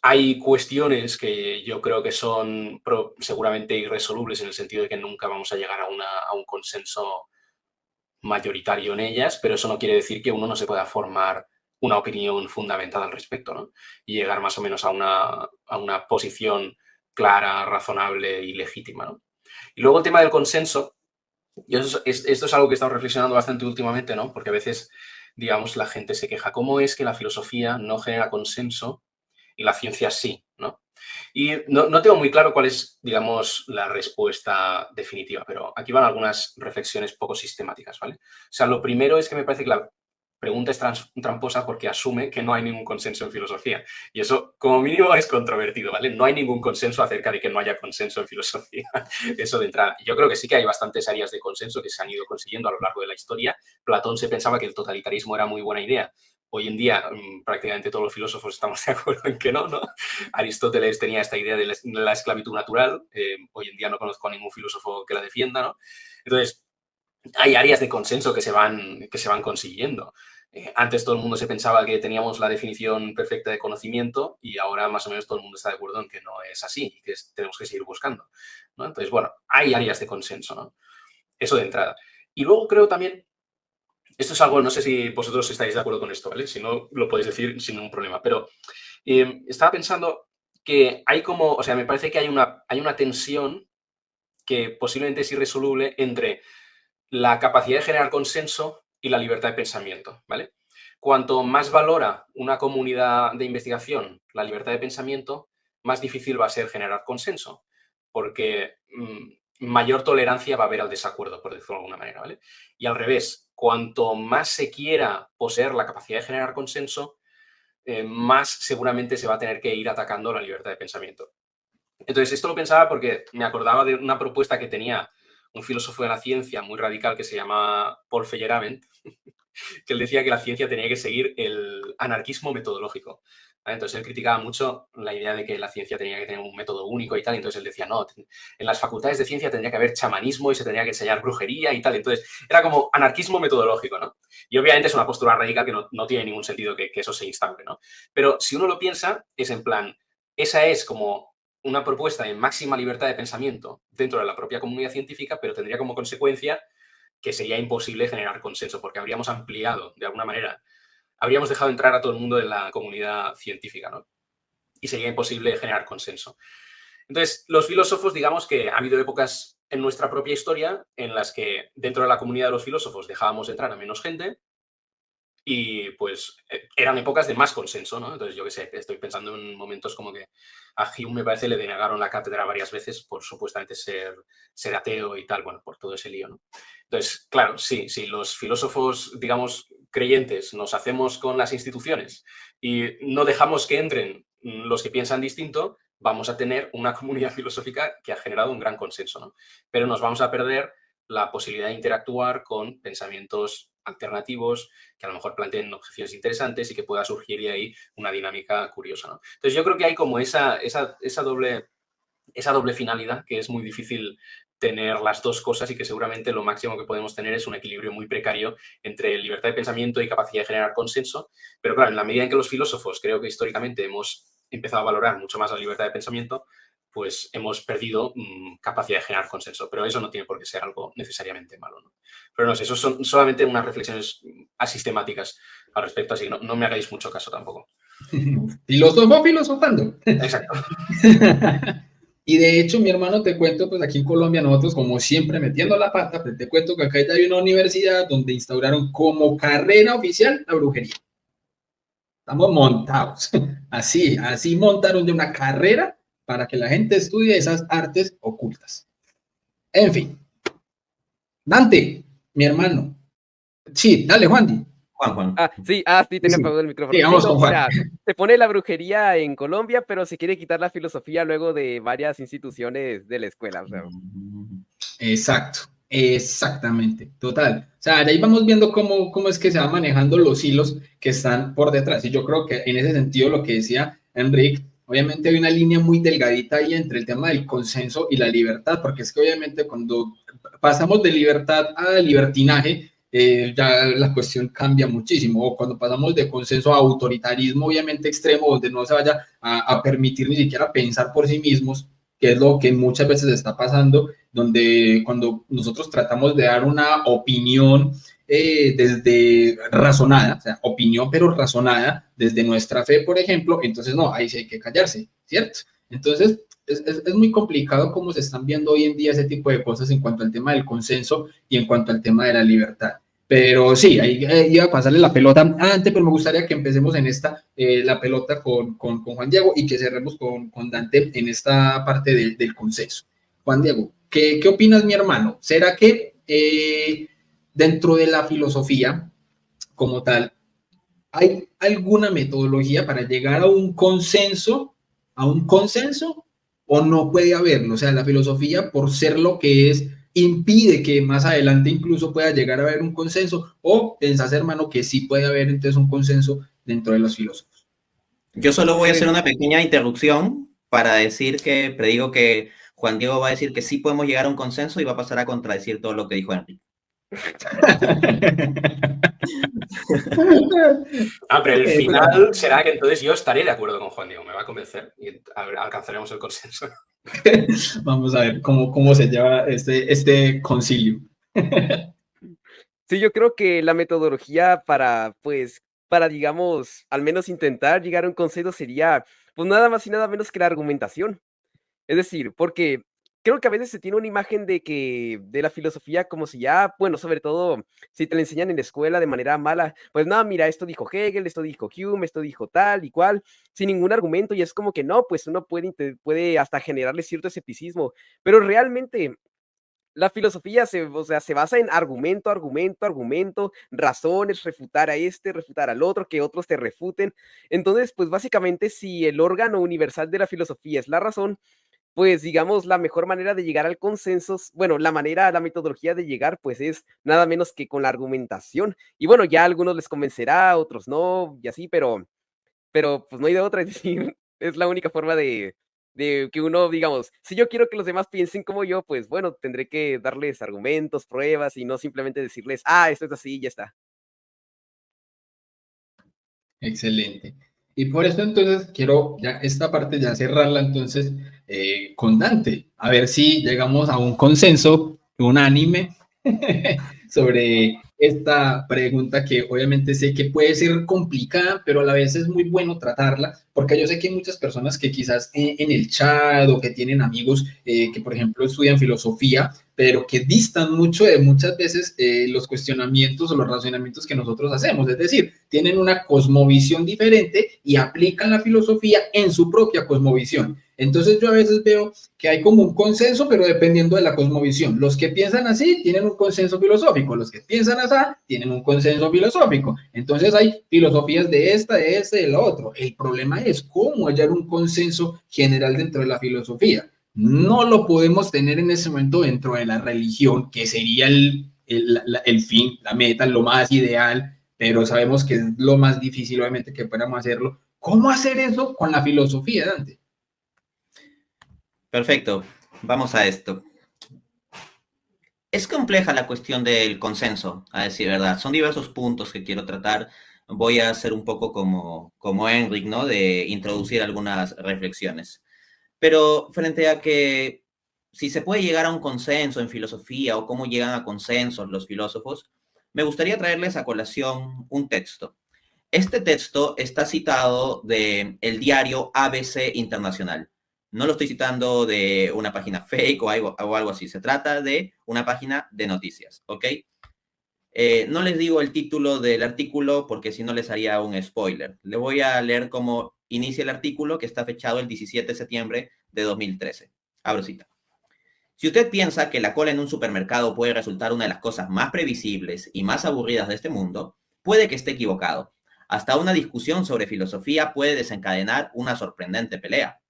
Speaker 3: Hay cuestiones que yo creo que son seguramente irresolubles en el sentido de que nunca vamos a llegar a un consenso mayoritario en ellas, pero eso no quiere decir que uno no se pueda formar una opinión fundamentada al respecto, ¿no? Y llegar más o menos a una posición clara, razonable y legítima, ¿no? Y luego el tema del consenso, esto es algo que he estado reflexionando bastante últimamente, ¿no? Porque a veces, digamos, la gente se queja, ¿cómo es que la filosofía no genera consenso y la ciencia sí, ¿no? Y no tengo muy claro cuál es, digamos, la respuesta definitiva, pero aquí van algunas reflexiones poco sistemáticas, ¿vale? O sea, lo primero es que me parece que la pregunta es tramposa porque asume que no hay ningún consenso en filosofía. Y eso, como mínimo, es controvertido, ¿vale? No hay ningún consenso acerca de que no haya consenso en filosofía. Eso de entrada. Yo creo que sí que hay bastantes áreas de consenso que se han ido consiguiendo a lo largo de la historia. Platón se pensaba que el totalitarismo era muy buena idea. Hoy en día, prácticamente todos los filósofos estamos de acuerdo en que no, ¿no? Aristóteles tenía esta idea de la esclavitud natural. Hoy en día no conozco a ningún filósofo que la defienda, ¿no? Entonces, hay áreas de consenso que se van consiguiendo. Antes todo el mundo se pensaba que teníamos la definición perfecta de conocimiento y ahora más o menos todo el mundo está de acuerdo en que no es así y que tenemos que seguir buscando, ¿no? Entonces, bueno, hay áreas de consenso, ¿no? Eso de entrada. Y luego creo también, esto es algo, no sé si vosotros estáis de acuerdo con esto, ¿vale? Si no, lo podéis decir sin ningún problema, pero estaba pensando que hay como, o sea, me parece que hay una tensión que posiblemente es irresoluble entre la capacidad de generar consenso y la libertad de pensamiento, ¿vale? cuanto más valora una comunidad de investigación la libertad de pensamiento, más difícil va a ser generar consenso, porque mayor tolerancia va a haber al desacuerdo, por decirlo de alguna manera, ¿vale? Y al revés, cuanto más se quiera poseer la capacidad de generar consenso, más seguramente se va a tener que ir atacando la libertad de pensamiento. Entonces, esto lo pensaba porque me acordaba de una propuesta que tenía un filósofo de la ciencia muy radical que se llama Paul Feyerabend, que él decía que la ciencia tenía que seguir el anarquismo metodológico. ¿Vale? Entonces, él criticaba mucho la idea de que la ciencia tenía que tener un método único y tal. Entonces, él decía, no, en las facultades de ciencia tendría que haber chamanismo y se tendría que enseñar brujería y tal. Entonces, era como anarquismo metodológico, ¿no? Y obviamente es una postura radical que no tiene ningún sentido que eso se instaure, ¿no? Pero si uno lo piensa, es en plan, esa es como una propuesta de máxima libertad de pensamiento dentro de la propia comunidad científica, pero tendría como consecuencia que sería imposible generar consenso, porque habríamos ampliado, de alguna manera, habríamos dejado entrar a todo el mundo de la comunidad científica, ¿no? Y sería imposible generar consenso. Entonces, los filósofos, digamos que ha habido épocas en nuestra propia historia en las que dentro de la comunidad de los filósofos dejábamos entrar a menos gente y pues eran épocas de más consenso, ¿no? Entonces, yo qué sé, estoy pensando en momentos como que a Hume, me parece, le denegaron la cátedra varias veces por supuestamente ser ateo y tal, bueno, por todo ese lío, ¿no? Entonces, claro, sí, los filósofos, digamos, creyentes nos hacemos con las instituciones y no dejamos que entren los que piensan distinto, vamos a tener una comunidad filosófica que ha generado un gran consenso, ¿no? Pero nos vamos a perder la posibilidad de interactuar con pensamientos alternativos que a lo mejor planteen objeciones interesantes y que pueda surgir de ahí una dinámica curiosa, ¿no? Entonces yo creo que hay como esa doble finalidad que es muy difícil tener las dos cosas y que seguramente lo máximo que podemos tener es un equilibrio muy precario entre libertad de pensamiento y capacidad de generar consenso. Pero claro, en la medida en que los filósofos creo que históricamente hemos empezado a valorar mucho más la libertad de pensamiento, pues hemos perdido capacidad de generar consenso. Pero eso no tiene por qué ser algo necesariamente malo, ¿no? Pero no sé, eso son solamente unas reflexiones asistemáticas al respecto, así que no me hagáis mucho caso tampoco.
Speaker 1: Filósofo filosofando.
Speaker 3: Exacto.
Speaker 1: Y de hecho, mi hermano, te cuento, pues aquí en Colombia nosotros, como siempre, metiendo la pata, pues te cuento que acá ya hay una universidad donde instauraron como carrera oficial la brujería. Estamos montados. Así montaron de una carrera para que la gente estudie esas artes ocultas. En fin. Dante, mi hermano. Sí, dale, Juan.
Speaker 4: Juan.
Speaker 2: Sí, tenía apagado el micrófono.
Speaker 1: Sí, vamos con Juan.
Speaker 2: Mira, se pone la brujería en Colombia, pero se quiere quitar la filosofía luego de varias instituciones de la escuela. O sea.
Speaker 1: Exacto, exactamente, total. O sea, ahí vamos viendo cómo es que se van manejando los hilos que están por detrás. Y yo creo que en ese sentido lo que decía Enrique, obviamente hay una línea muy delgadita ahí entre el tema del consenso y la libertad, porque es que obviamente cuando pasamos de libertad a libertinaje, ya la cuestión cambia muchísimo. O cuando pasamos de consenso a autoritarismo, obviamente extremo, donde no se vaya a permitir ni siquiera pensar por sí mismos, que es lo que muchas veces está pasando, donde cuando nosotros tratamos de dar una opinión desde razonada, o sea, opinión pero razonada, desde nuestra fe, por ejemplo, entonces no, ahí sí hay que callarse, ¿cierto? Entonces, es muy complicado cómo se están viendo hoy en día ese tipo de cosas en cuanto al tema del consenso y en cuanto al tema de la libertad. Pero sí, ahí iba a pasarle la pelota antes, pero me gustaría que empecemos en la pelota con Juan Diego y que cerremos con Dante en esta parte del consenso. Juan Diego, ¿qué opinas, mi hermano? ¿Será que dentro de la filosofía como tal hay alguna metodología para llegar a un consenso o no puede haberlo? O sea, la filosofía, por ser lo que es, impide que más adelante incluso pueda llegar a haber un consenso, o pensás, hermano, que sí puede haber entonces un consenso dentro de los filósofos.
Speaker 4: Yo solo voy a hacer una pequeña interrupción para decir que predigo que Juan Diego va a decir que sí podemos llegar a un consenso y va a pasar a contradecir todo lo que dijo Enrique.
Speaker 3: Pero el final será que entonces yo estaré de acuerdo con Juan Diego, me va a convencer y alcanzaremos el consenso.
Speaker 1: Vamos a ver cómo se lleva este concilio.
Speaker 2: Sí, yo creo que la metodología para, digamos, al menos intentar llegar a un consenso sería, pues nada más y nada menos que la argumentación. Es decir, porque creo que a veces se tiene una imagen de la filosofía como si ya, bueno, sobre todo si te la enseñan en la escuela de manera mala, pues no, mira, esto dijo Hegel, esto dijo Hume, esto dijo tal y cual, sin ningún argumento, y es como que no, pues uno puede hasta generarle cierto escepticismo, pero realmente la filosofía o sea, se basa en argumento, argumento, argumento, razones, refutar a este, refutar al otro, que otros te refuten. Entonces, pues básicamente si el órgano universal de la filosofía es la razón, pues, digamos, la mejor manera de llegar al consenso, bueno, la metodología de llegar, pues, es nada menos que con la argumentación. Y bueno, ya a algunos les convencerá, a otros no, y así, pero, pues, no hay de otra, es decir, es la única forma de que uno, digamos, si yo quiero que los demás piensen como yo, pues, bueno, tendré que darles argumentos, pruebas, y no simplemente decirles: "Ah, esto es así y ya está".
Speaker 1: Excelente. Y por eso entonces quiero ya esta parte ya cerrarla entonces con Dante, a ver si llegamos a un consenso unánime sobre esta pregunta que obviamente sé que puede ser complicada, pero a la vez es muy bueno tratarla, porque yo sé que hay muchas personas que quizás en el chat o que tienen amigos que, por ejemplo, estudian filosofía, pero que distan mucho de muchas veces los cuestionamientos o los razonamientos que nosotros hacemos. Es decir, tienen una cosmovisión diferente y aplican la filosofía en su propia cosmovisión. Entonces yo a veces veo que hay como un consenso, pero dependiendo de la cosmovisión. Los que piensan así tienen un consenso filosófico, los que piensan así tienen un consenso filosófico. Entonces hay filosofías de esta, de este, de la otra. El problema es cómo hallar un consenso general dentro de la filosofía. No lo podemos tener en ese momento dentro de la religión, que sería el fin, la meta, lo más ideal, pero sabemos que es lo más difícil, obviamente, que podamos hacerlo. ¿Cómo hacer eso con la filosofía, Dante?
Speaker 4: Perfecto, vamos a esto. Es compleja la cuestión del consenso, a decir verdad. Son diversos puntos que quiero tratar. Voy a hacer un poco como Enric, ¿no? De introducir algunas reflexiones. Pero frente a que si se puede llegar a un consenso en filosofía o cómo llegan a consensos los filósofos, me gustaría traerles a colación un texto. Este texto está citado del diario ABC Internacional. No lo estoy citando de una página fake o algo así. Se trata de una página de noticias, ¿ok? No les digo el título del artículo porque si no les haría un spoiler. Le voy a leer cómo inicia el artículo que está fechado el 17 de septiembre de 2013. Abro cita. Si usted piensa que la cola en un supermercado puede resultar una de las cosas más previsibles y más aburridas de este mundo, puede que esté equivocado. Hasta una discusión sobre filosofía puede desencadenar una sorprendente pelea.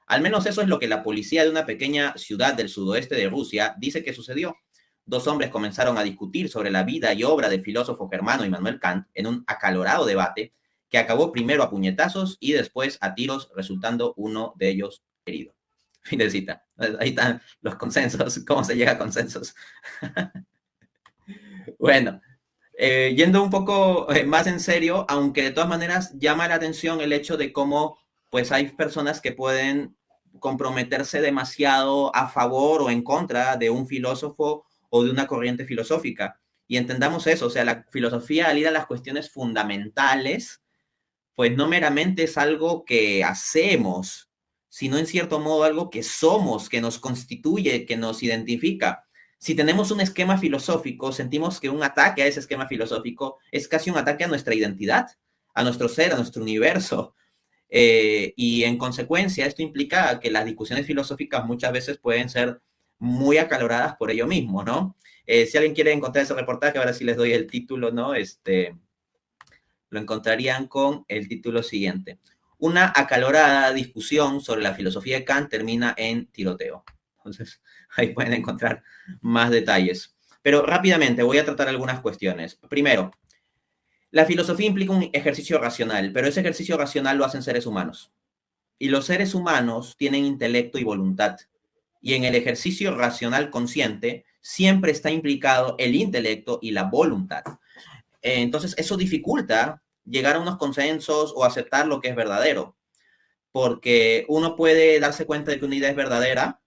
Speaker 4: Al menos eso es lo que la policía de una pequeña ciudad del sudoeste de Rusia dice que sucedió. Dos hombres comenzaron a discutir sobre la vida y obra del filósofo germano Immanuel Kant en un acalorado debate que acabó primero a puñetazos y después a tiros, resultando uno de ellos herido. Fin de cita. Ahí están los consensos, cómo se llega a consensos. Bueno, yendo un poco más en serio, aunque de todas maneras llama la atención el hecho de cómo pues hay personas que pueden comprometerse demasiado a favor o en contra de un filósofo o de una corriente filosófica. Y entendamos eso, o sea, la filosofía al ir a las cuestiones fundamentales, pues no meramente es algo que hacemos, sino en cierto modo algo que somos, que nos constituye, que nos identifica. Si tenemos un esquema filosófico, sentimos que un ataque a ese esquema filosófico es casi un ataque a nuestra identidad, a nuestro ser, a nuestro universo. Y en consecuencia, esto implica que las discusiones filosóficas muchas veces pueden ser muy acaloradas por ello mismo, ¿no? Si alguien quiere encontrar ese reportaje, ahora sí les doy el título, ¿no? Lo encontrarían con el título siguiente. Una acalorada discusión sobre la filosofía de Kant termina en tiroteo. Entonces, ahí pueden encontrar más detalles. Pero rápidamente voy a tratar algunas cuestiones. Primero, la filosofía implica un ejercicio racional, pero ese ejercicio racional lo hacen seres humanos. Y los seres humanos tienen intelecto y voluntad. Y en el ejercicio racional consciente siempre está implicado el intelecto y la voluntad. Entonces, eso dificulta llegar a unos consensos o aceptar lo que es verdadero, porque uno puede darse cuenta de que una idea es verdadera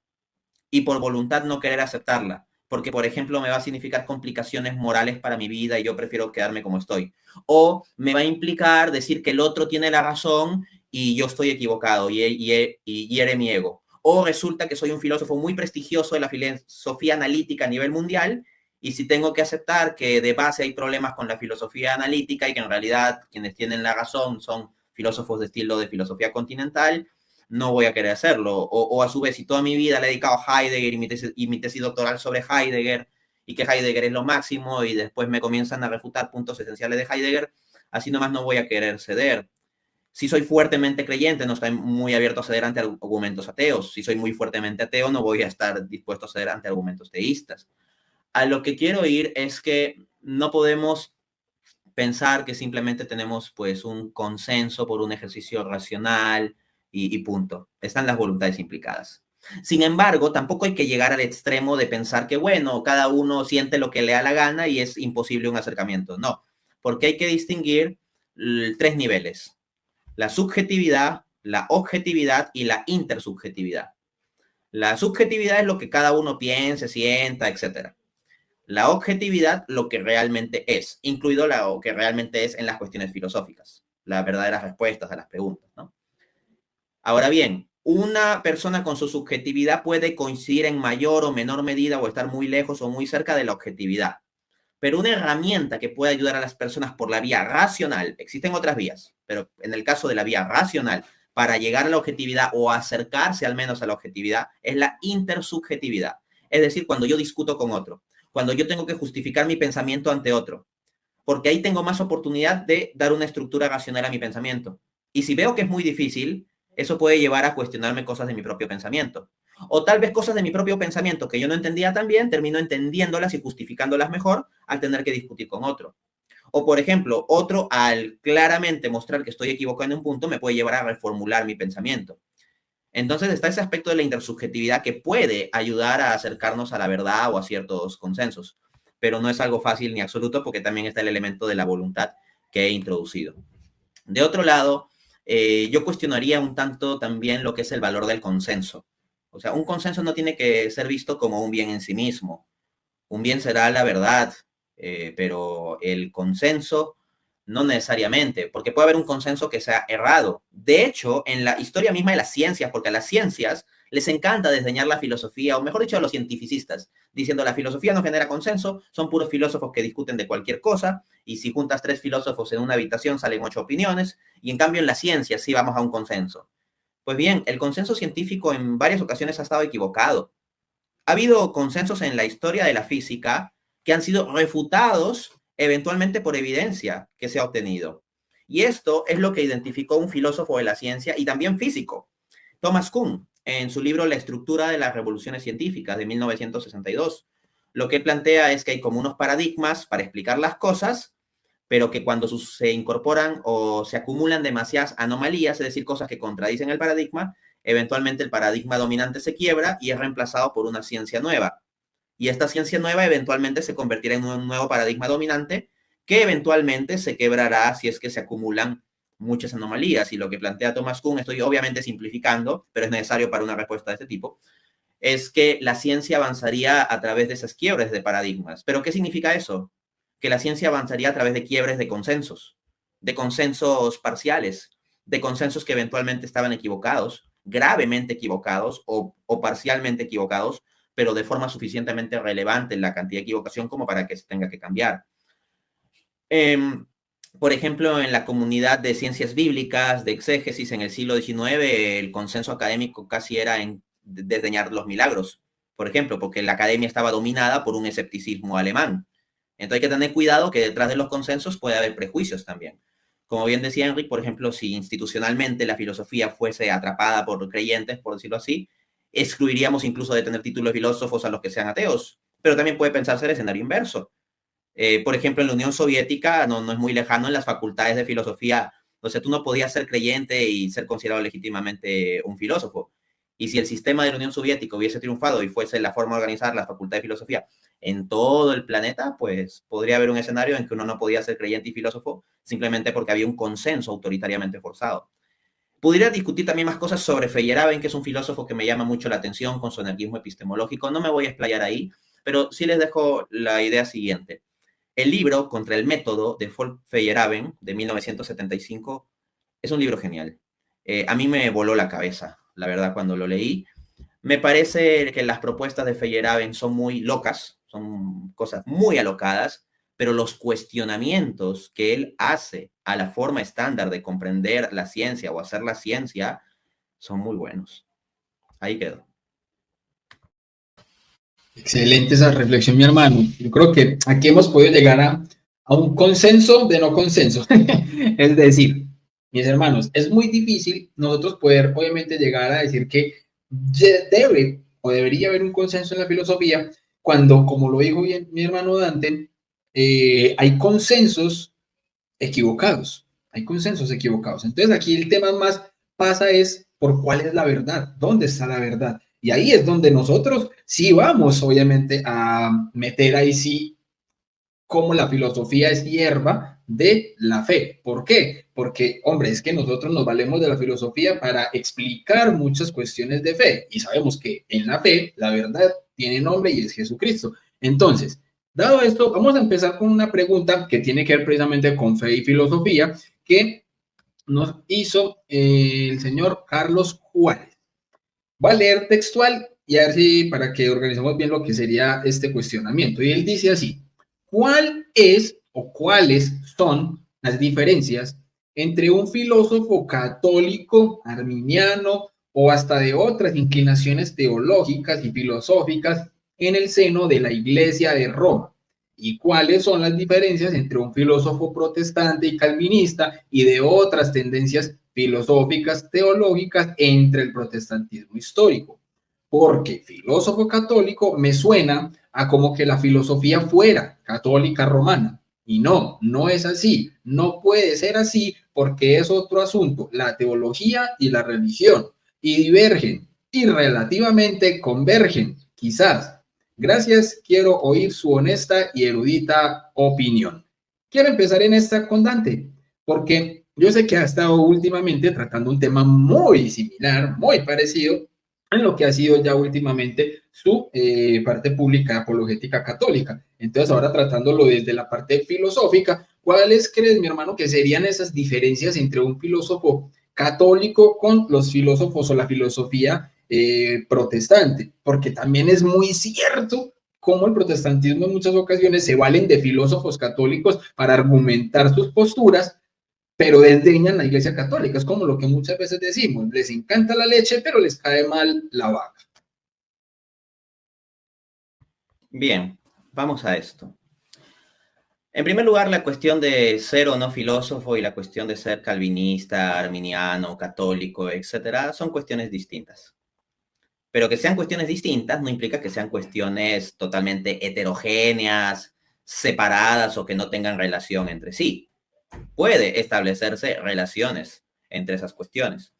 Speaker 4: y por voluntad no querer aceptarla, porque, por ejemplo, me va a significar complicaciones morales para mi vida y yo prefiero quedarme como estoy. O me va a implicar decir que el otro tiene la razón y yo estoy equivocado y hiere mi ego. o resulta que soy un filósofo muy prestigioso de la filosofía analítica a nivel mundial, y si tengo que aceptar que de base hay problemas con la filosofía analítica y que en realidad quienes tienen la razón son filósofos de estilo de filosofía continental, no voy a querer hacerlo. O a su vez, si toda mi vida le he dedicado a Heidegger y mi tesis doctoral sobre Heidegger, y que Heidegger es lo máximo, y después me comienzan a refutar puntos esenciales de Heidegger, así nomás no voy a querer ceder. Si soy fuertemente creyente, no estoy muy abierto a ceder ante argumentos ateos. Si soy muy fuertemente ateo, no voy a estar dispuesto a ceder ante argumentos teístas. A lo que quiero ir es que no podemos pensar que simplemente tenemos pues un consenso por un ejercicio racional y punto. Están las voluntades implicadas. Sin embargo, tampoco hay que llegar al extremo de pensar que, bueno, cada uno siente lo que le da la gana y es imposible un acercamiento. No, porque hay que distinguir 3 niveles: la subjetividad, la objetividad y la intersubjetividad. La subjetividad es lo que cada uno piense, sienta, etc. La objetividad, lo que realmente es, incluido lo que realmente es en las cuestiones filosóficas, las verdaderas respuestas a las preguntas, ¿no? Ahora bien, una persona con su subjetividad puede coincidir en mayor o menor medida o estar muy lejos o muy cerca de la objetividad. Pero una herramienta que puede ayudar a las personas por la vía racional, existen otras vías, pero en el caso de la vía racional, para llegar a la objetividad o acercarse al menos a la objetividad, es la intersubjetividad. Es decir, cuando yo discuto con otro, cuando yo tengo que justificar mi pensamiento ante otro, porque ahí tengo más oportunidad de dar una estructura racional a mi pensamiento. Y si veo que es muy difícil, eso puede llevar a cuestionarme cosas de mi propio pensamiento. O tal vez cosas de mi propio pensamiento que yo no entendía tan bien, termino entendiéndolas y justificándolas mejor al tener que discutir con otro. O, por ejemplo, otro, al claramente mostrar que estoy equivocado en un punto, me puede llevar a reformular mi pensamiento. Entonces está ese aspecto de la intersubjetividad que puede ayudar a acercarnos a la verdad o a ciertos consensos, pero no es algo fácil ni absoluto porque también está el elemento de la voluntad que he introducido. De otro lado, yo cuestionaría un tanto también lo que es el valor del consenso. O sea, un consenso no tiene que ser visto como un bien en sí mismo. Un bien será la verdad, pero el consenso no necesariamente, porque puede haber un consenso que sea errado. De hecho, en la historia misma de las ciencias, porque a las ciencias les encanta desdeñar la filosofía, o mejor dicho, a los cientificistas, diciendo la filosofía no genera consenso, son puros filósofos que discuten de cualquier cosa, y si juntas 3 filósofos en una habitación salen 8 opiniones, y en cambio en la ciencia sí vamos a un consenso. Pues bien, el consenso científico en varias ocasiones ha estado equivocado. Ha habido consensos en la historia de la física que han sido refutados eventualmente por evidencia que se ha obtenido. Y esto es lo que identificó un filósofo de la ciencia y también físico, Thomas Kuhn, en su libro La estructura de las revoluciones científicas de 1962. Lo que plantea es que hay como unos paradigmas para explicar las cosas, pero que cuando se incorporan o se acumulan demasiadas anomalías, es decir, cosas que contradicen el paradigma, eventualmente el paradigma dominante se quiebra y es reemplazado por una ciencia nueva. Y esta ciencia nueva eventualmente se convertirá en un nuevo paradigma dominante que eventualmente se quebrará si es que se acumulan muchas anomalías. Y lo que plantea Thomas Kuhn, estoy obviamente simplificando, pero es necesario para una respuesta de este tipo, es que la ciencia avanzaría a través de esas quiebres de paradigmas. ¿Pero qué significa eso? Que la ciencia avanzaría a través de quiebres de consensos parciales, de consensos que eventualmente estaban equivocados, gravemente equivocados o parcialmente equivocados, pero de forma suficientemente relevante en la cantidad de equivocación como para que se tenga que cambiar. Por ejemplo, en la comunidad de ciencias bíblicas, de exégesis en el siglo XIX, el consenso académico casi era en desdeñar los milagros, por ejemplo, porque la academia estaba dominada por un escepticismo alemán. Entonces hay que tener cuidado que detrás de los consensos puede haber prejuicios también. Como bien decía Enrique, por ejemplo, si institucionalmente la filosofía fuese atrapada por creyentes, por decirlo así, excluiríamos incluso de tener títulos de filósofos a los que sean ateos. Pero también puede pensarse el escenario inverso. Por ejemplo, en la Unión Soviética, no es muy lejano, en las facultades de filosofía, o sea, tú no podías ser creyente y ser considerado legítimamente un filósofo. Y si el sistema de la Unión Soviética hubiese triunfado y fuese la forma de organizar la facultad de filosofía en todo el planeta, pues podría haber un escenario en que uno no podía ser creyente y filósofo simplemente porque había un consenso autoritariamente forzado. Pudiera discutir también más cosas sobre Feyerabend, que es un filósofo que me llama mucho la atención con su anarquismo epistemológico. No me voy a explayar ahí, pero sí les dejo la idea siguiente. El libro Contra el método de Feyerabend de 1975 es un libro genial. A mí me voló la cabeza, la verdad, cuando lo leí. Me parece que las propuestas de Feyerabend son muy locas, son cosas muy alocadas, pero los cuestionamientos que él hace a la forma estándar de comprender la ciencia o hacer la ciencia son muy buenos. Ahí quedó.
Speaker 1: Excelente esa reflexión, mi hermano. Yo creo que aquí hemos podido llegar a un consenso de no consenso. Es decir, mis hermanos, es muy difícil nosotros poder, obviamente, llegar a decir que debe o debería haber un consenso en la filosofía cuando, como lo dijo bien mi hermano Dante, hay consensos equivocados. Hay consensos equivocados. Entonces, aquí el tema más pasa es por cuál es la verdad, dónde está la verdad. Y ahí es donde nosotros sí vamos, obviamente, a meter ahí sí cómo la filosofía es hierba de la fe. ¿Por qué? Porque, hombre, es que nosotros nos valemos de la filosofía para explicar muchas cuestiones de fe y sabemos que en la fe la verdad tiene nombre y es Jesucristo. Entonces, dado esto, vamos a empezar con una pregunta que tiene que ver precisamente con fe y filosofía que nos hizo el señor Carlos Juárez. Va a leer textual y a ver si para que organicemos bien lo que sería este cuestionamiento. Y él dice así, ¿cuál es o cuáles son las diferencias entre un filósofo católico, arminiano o hasta de otras inclinaciones teológicas y filosóficas en el seno de la Iglesia de Roma? ¿Y cuáles son las diferencias entre un filósofo protestante y calvinista y de otras tendencias filosóficas, teológicas entre el protestantismo histórico? Porque filósofo católico me suena a como que la filosofía fuera católica romana. Y no, no es así. No puede ser así porque es otro asunto. La teología y la religión. Y divergen y relativamente convergen, quizás. Gracias, quiero oír su honesta y erudita opinión. Quiero empezar en esta con Dante, porque yo sé que ha estado últimamente tratando un tema muy similar, muy parecido en lo que ha sido ya últimamente su parte pública apologética católica. Entonces, ahora tratándolo desde la parte filosófica, ¿cuáles crees, mi hermano, que serían esas diferencias entre un filósofo católico con los filósofos o la filosofía protestante? Porque también es muy cierto cómo el protestantismo en muchas ocasiones se valen de filósofos católicos para argumentar sus posturas, pero desdeñan la Iglesia Católica. Es como lo que muchas veces decimos, les encanta la leche, pero les cae mal la vaca.
Speaker 4: Bien, vamos a esto. En primer lugar, la cuestión de ser o no filósofo y la cuestión de ser calvinista, arminiano, católico, etcétera, son cuestiones distintas. Pero que sean cuestiones distintas no implica que sean cuestiones totalmente heterogéneas, separadas o que no tengan relación entre sí. Puede establecerse relaciones entre esas cuestiones.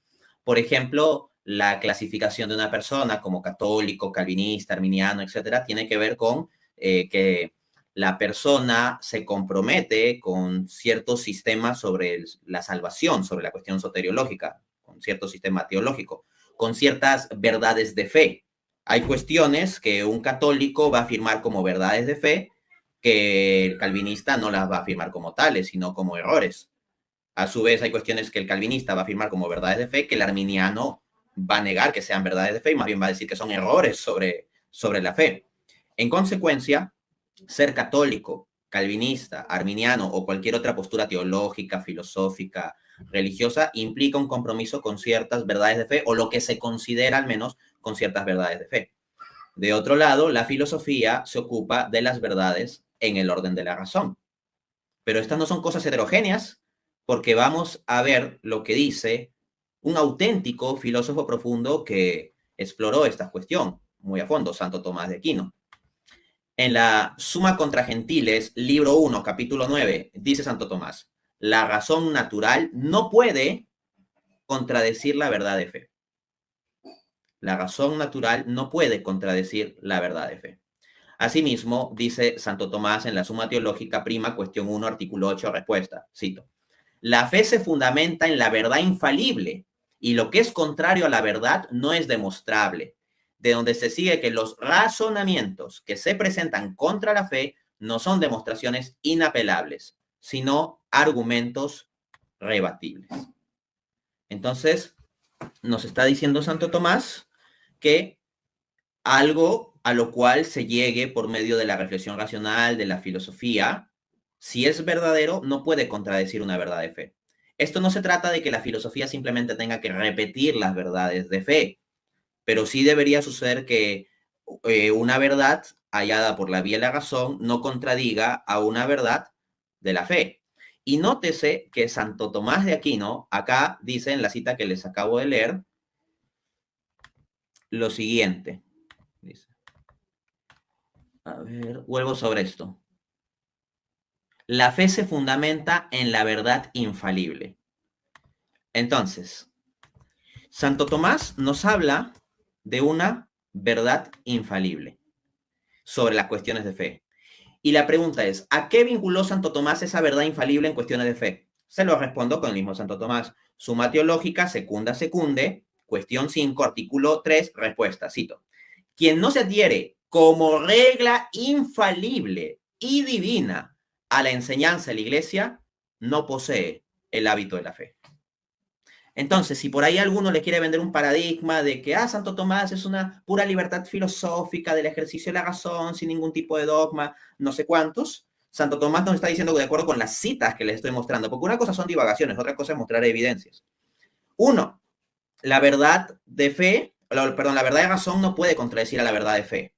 Speaker 4: Por ejemplo, la clasificación de una persona como católico, calvinista, arminiano, etcétera, tiene que ver con que la persona se compromete con ciertos sistemas sobre la salvación, sobre la cuestión soteriológica, con cierto sistema teológico, con ciertas verdades de fe. Hay cuestiones que un católico va a afirmar como verdades de fe que el calvinista no las va a afirmar como tales, sino como errores. A su vez, hay cuestiones que el calvinista va a afirmar como verdades de fe que el arminiano va a negar que sean verdades de fe y más bien va a decir que son errores sobre la fe. En consecuencia, ser católico, calvinista, arminiano o cualquier otra postura teológica, filosófica, religiosa, implica un compromiso con ciertas verdades de fe o lo que se considera al menos con ciertas verdades de fe. De otro lado, la filosofía se ocupa de las verdades en el orden de la razón. Pero estas no son cosas heterogéneas porque vamos a ver lo que dice un auténtico filósofo profundo que exploró esta cuestión muy a fondo, Santo Tomás de Aquino. En la Suma contra Gentiles, libro 1, capítulo 9, dice Santo Tomás, la razón natural no puede contradecir la verdad de fe. La razón natural no puede contradecir la verdad de fe. Asimismo, dice Santo Tomás en la Suma Teológica Prima, cuestión 1, artículo 8, respuesta, cito, la fe se fundamenta en la verdad infalible y lo que es contrario a la verdad no es demostrable, de donde se sigue que los razonamientos que se presentan contra la fe no son demostraciones inapelables, sino argumentos rebatibles. Entonces, nos está diciendo Santo Tomás que algo a lo cual se llegue por medio de la reflexión racional, de la filosofía, si es verdadero, no puede contradecir una verdad de fe. Esto no se trata de que la filosofía simplemente tenga que repetir las verdades de fe, pero sí debería suceder que una verdad hallada por la vía de la razón no contradiga a una verdad de la fe. Y nótese que Santo Tomás de Aquino, acá dice en la cita que les acabo de leer, lo siguiente. Dice, a ver, vuelvo sobre esto. La fe se fundamenta en la verdad infalible. Entonces, Santo Tomás nos habla de una verdad infalible sobre las cuestiones de fe. Y la pregunta es, ¿a qué vinculó Santo Tomás esa verdad infalible en cuestiones de fe? Se lo respondo con el mismo Santo Tomás. Suma teológica, secunda secunde, cuestión 5, artículo 3, respuesta, cito. Quien no se adhiere como regla infalible y divina a la enseñanza de la Iglesia, no posee el hábito de la fe. Entonces, si por ahí alguno le quiere vender un paradigma de que Santo Tomás es una pura libertad filosófica del ejercicio de la razón, sin ningún tipo de dogma, no sé cuántos, Santo Tomás nos está diciendo de acuerdo con las citas que les estoy mostrando, porque una cosa son divagaciones, otra cosa es mostrar evidencias. Uno, la verdad de fe, perdón, la verdad de razón no puede contradecir a la verdad de fe.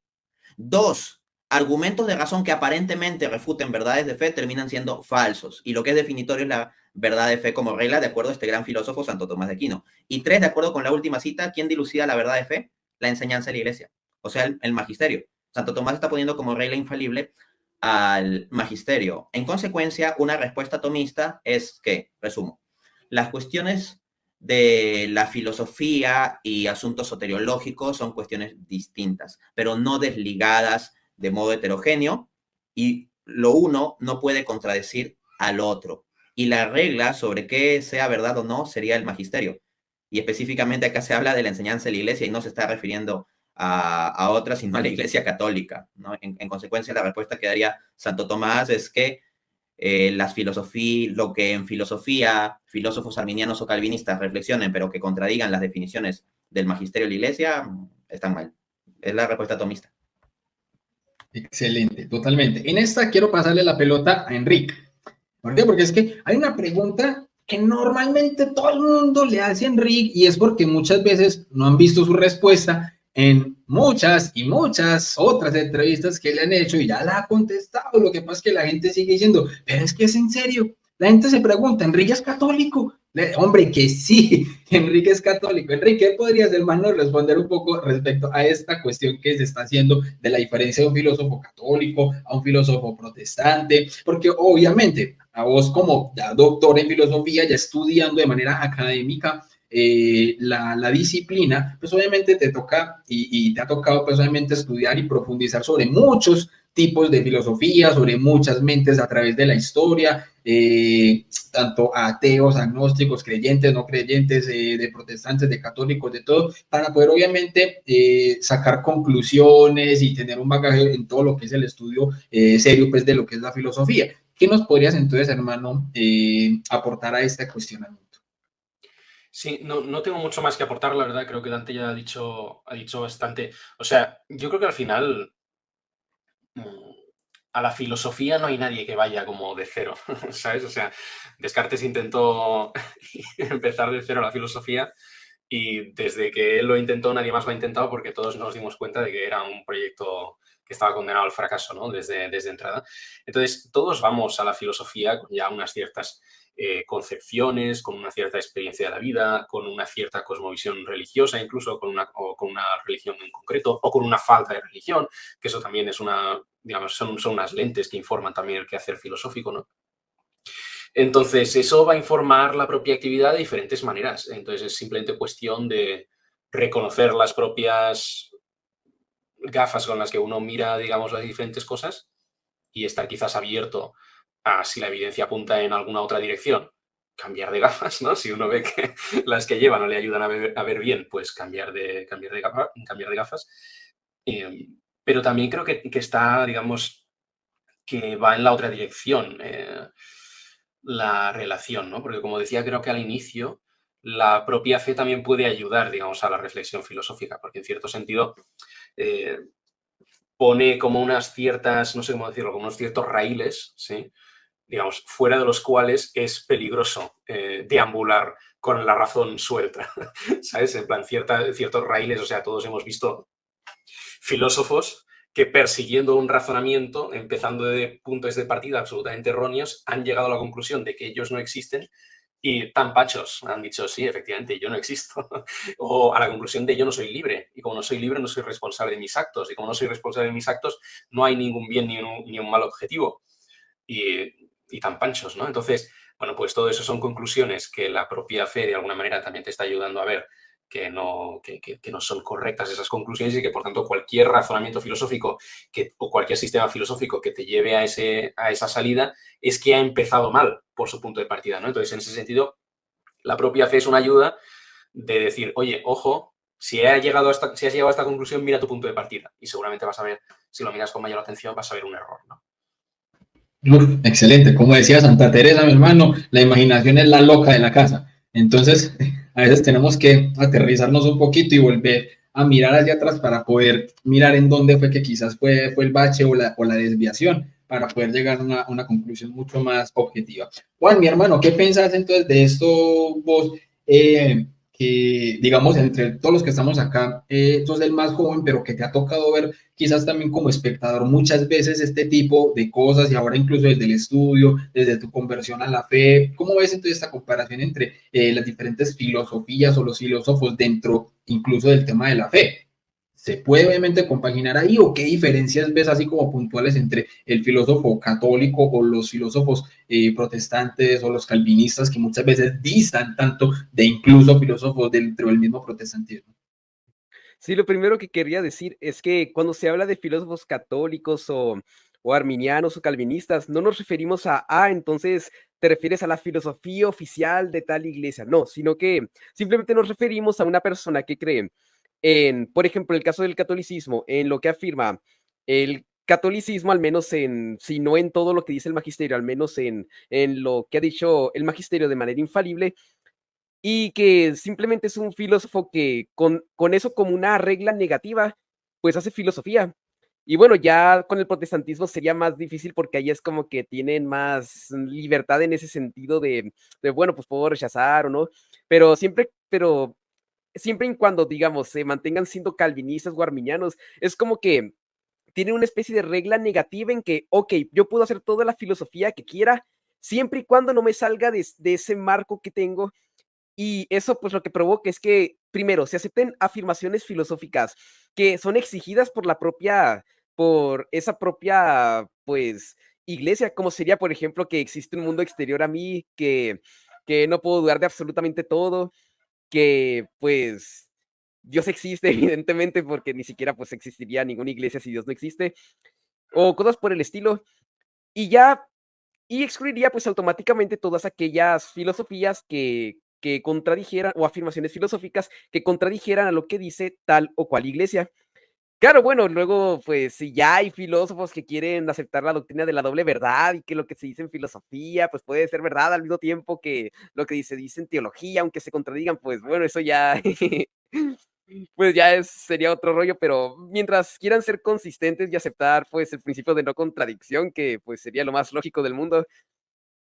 Speaker 4: Dos, argumentos de razón que aparentemente refuten verdades de fe terminan siendo falsos. Y lo que es definitorio es la verdad de fe como regla, de acuerdo a este gran filósofo Santo Tomás de Aquino. Y tres, de acuerdo con la última cita, ¿quién dilucida la verdad de fe? La enseñanza de la Iglesia, o sea, el magisterio. Santo Tomás está poniendo como regla infalible al magisterio. En consecuencia, una respuesta tomista es que, resumo, las cuestiones de la filosofía y asuntos soteriológicos son cuestiones distintas, pero no desligadas de modo heterogéneo, y lo uno no puede contradecir al otro. Y la regla sobre qué sea verdad o no sería el magisterio. Y específicamente acá se habla de la enseñanza de la Iglesia y no se está refiriendo a otra, sino a la Iglesia católica, ¿no? En consecuencia, la respuesta que daría Santo Tomás es que lo que en filosofía filósofos arminianos o calvinistas reflexionen, pero que contradigan las definiciones del magisterio de la Iglesia, están mal. Es la respuesta tomista.
Speaker 1: Excelente, totalmente. En esta quiero pasarle la pelota a Enrique. ¿Por qué? Porque es que hay una pregunta que normalmente todo el mundo le hace a Enrique y es porque muchas veces no han visto su respuesta en muchas y muchas otras entrevistas que le han hecho y ya la ha contestado. Lo que pasa es que la gente sigue diciendo, pero es que es en serio. La gente se pregunta, ¿Enrique es católico? Hombre, que sí, Enrique es católico. Enrique, ¿podrías, hermano, responder un poco respecto a esta cuestión que se está haciendo de la diferencia de un filósofo católico a un filósofo protestante? Porque obviamente a vos como doctor en filosofía, ya estudiando de manera académica la disciplina, pues obviamente te toca y te ha tocado pues obviamente estudiar y profundizar sobre muchos tipos de filosofía, sobre muchas mentes a través de la historia, tanto ateos, agnósticos, creyentes, no creyentes, de protestantes, de católicos, de todo, para poder obviamente sacar conclusiones y tener un bagaje en todo lo que es el estudio serio pues de lo que es la filosofía. ¿Qué nos podrías entonces, hermano, aportar a este cuestionamiento?
Speaker 3: Sí, no tengo mucho más que aportar, la verdad. Creo que Dante ya ha dicho bastante. O sea, yo creo que al final a la filosofía no hay nadie que vaya como de cero, ¿sabes? O sea, Descartes intentó empezar de cero la filosofía y desde que él lo intentó nadie más lo ha intentado porque todos nos dimos cuenta de que era un proyecto que estaba condenado al fracaso, ¿no? Desde entrada. Entonces, todos vamos a la filosofía con ya unas ciertas concepciones, con una cierta experiencia de la vida, con una cierta cosmovisión religiosa, incluso con una religión en concreto, o con una falta de religión, que eso también es digamos, son unas lentes que informan también el quehacer filosófico, ¿no? Entonces, eso va a informar la propia actividad de diferentes maneras. Entonces, es simplemente cuestión de reconocer las propias gafas con las que uno mira, digamos, las diferentes cosas y estar quizás abierto a si la evidencia apunta en alguna otra dirección, cambiar de gafas, ¿no? Si uno ve que las que lleva no le ayudan a ver bien, pues cambiar de gafas. Pero también creo que está, digamos, que va en la otra dirección la relación, ¿no? Porque como decía, creo que al inicio la propia fe también puede ayudar, digamos, a la reflexión filosófica, porque en cierto sentido pone como unas ciertas, no sé cómo decirlo, como unos ciertos raíles, ¿sí? Digamos, fuera de los cuales es peligroso deambular con la razón suelta, ¿sabes? En plan, ciertos raíles, o sea, todos hemos visto filósofos que persiguiendo un razonamiento, empezando de puntos de partida absolutamente erróneos, han llegado a la conclusión de que ellos no existen y tan pachos han dicho, sí, efectivamente, yo no existo. O a la conclusión de yo no soy libre. Y como no soy libre, no soy responsable de mis actos. Y como no soy responsable de mis actos, no hay ningún bien ni un mal objetivo. Y tan panchos, ¿no? Entonces, bueno, pues todo eso son conclusiones que la propia fe de alguna manera también te está ayudando a ver que no son correctas esas conclusiones y que por tanto cualquier razonamiento filosófico o cualquier sistema filosófico que te lleve a esa salida es que ha empezado mal por su punto de partida, ¿no? Entonces, en ese sentido, la propia fe es una ayuda de decir, oye, ojo, si has llegado a esta conclusión, mira tu punto de partida y seguramente vas a ver, si lo miras con mayor atención, vas a ver un error, ¿no?
Speaker 1: Excelente, como decía Santa Teresa, mi hermano, la imaginación es la loca de la casa. Entonces, a veces tenemos que aterrizarnos un poquito y volver a mirar hacia atrás para poder mirar en dónde fue que quizás fue el bache o la desviación, para poder llegar a una conclusión mucho más objetiva. Juan, mi hermano, ¿qué piensas entonces de esto vos? Que digamos, entre todos los que estamos acá, sos el más joven, pero que te ha tocado ver quizás también como espectador muchas veces este tipo de cosas y ahora incluso desde el estudio, desde tu conversión a la fe. ¿Cómo ves entonces esta comparación entre las diferentes filosofías o los filósofos dentro incluso del tema de la fe? ¿Se puede obviamente compaginar ahí o qué diferencias ves así como puntuales entre el filósofo católico o los filósofos protestantes o los calvinistas que muchas veces distan tanto de incluso filósofos dentro del mismo protestantismo?
Speaker 2: Sí, lo primero que quería decir es que cuando se habla de filósofos católicos o arminianos o calvinistas, no nos referimos entonces te refieres a la filosofía oficial de tal iglesia. No, sino que simplemente nos referimos a una persona que cree en, por ejemplo, el caso del catolicismo, en lo que afirma el catolicismo, al menos si no en todo lo que dice el magisterio, al menos en lo que ha dicho el magisterio de manera infalible, y que simplemente es un filósofo que con eso como una regla negativa, pues hace filosofía. Y bueno, ya con el protestantismo sería más difícil porque ahí es como que tienen más libertad en ese sentido bueno, pues puedo rechazar o no, pero siempre y cuando, digamos, se mantengan siendo calvinistas o arminianos, es como que tienen una especie de regla negativa en que, ok, yo puedo hacer toda la filosofía que quiera, siempre y cuando no me salga de ese marco que tengo. Y eso, pues, lo que provoca es que, primero, se acepten afirmaciones filosóficas que son exigidas por esa propia, pues, iglesia, como sería, por ejemplo, que existe un mundo exterior a mí, que no puedo dudar de absolutamente todo, que, pues, Dios existe, evidentemente, porque ni siquiera, pues, existiría ninguna iglesia si Dios no existe, o cosas por el estilo. Y ya y excluiría, pues, automáticamente todas aquellas filosofías que contradijeran o afirmaciones filosóficas que contradijeran a lo que dice tal o cual iglesia. Claro, bueno, luego, pues, si ya hay filósofos que quieren aceptar la doctrina de la doble verdad y que lo que se dice en filosofía, pues, puede ser verdad al mismo tiempo que lo que se dice en teología, aunque se contradigan, pues, bueno, eso ya pues, sería otro rollo, pero mientras quieran ser consistentes y aceptar, pues, el principio de no contradicción, que, pues, sería lo más lógico del mundo,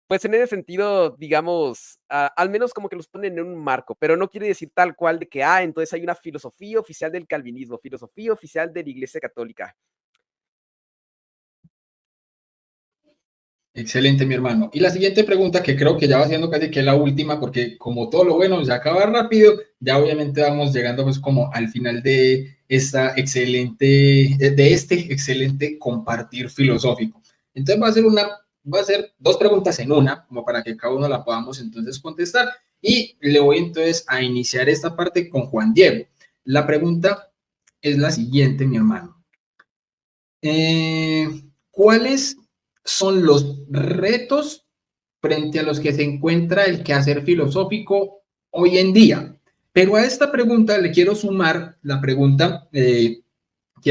Speaker 2: pues, en ese sentido, digamos, al menos como que los ponen en un marco, pero no quiere decir tal cual de que, entonces hay una filosofía oficial del calvinismo, filosofía oficial de la Iglesia Católica.
Speaker 1: Excelente, mi hermano. Y la siguiente pregunta, que creo que ya va siendo casi que la última, porque como todo lo bueno se acaba rápido, ya obviamente vamos llegando pues como al final de de este excelente compartir filosófico. Entonces va a ser dos preguntas en una, como para que cada uno la podamos entonces contestar. Y le voy entonces a iniciar esta parte con Juan Diego. La pregunta es la siguiente, mi hermano. ¿Cuáles son los retos frente a los que se encuentra el quehacer filosófico hoy en día? Pero a esta pregunta le quiero sumar la pregunta que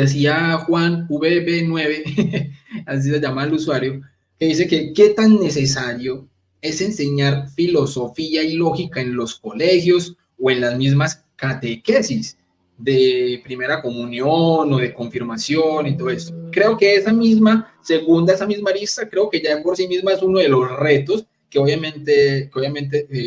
Speaker 1: hacía Juan VB9, así se llama el usuario, que dice que qué tan necesario es enseñar filosofía y lógica en los colegios o en las mismas catequesis de primera comunión o de confirmación y todo esto. Creo que esa misma arista, creo que ya por sí misma es uno de los retos que obviamente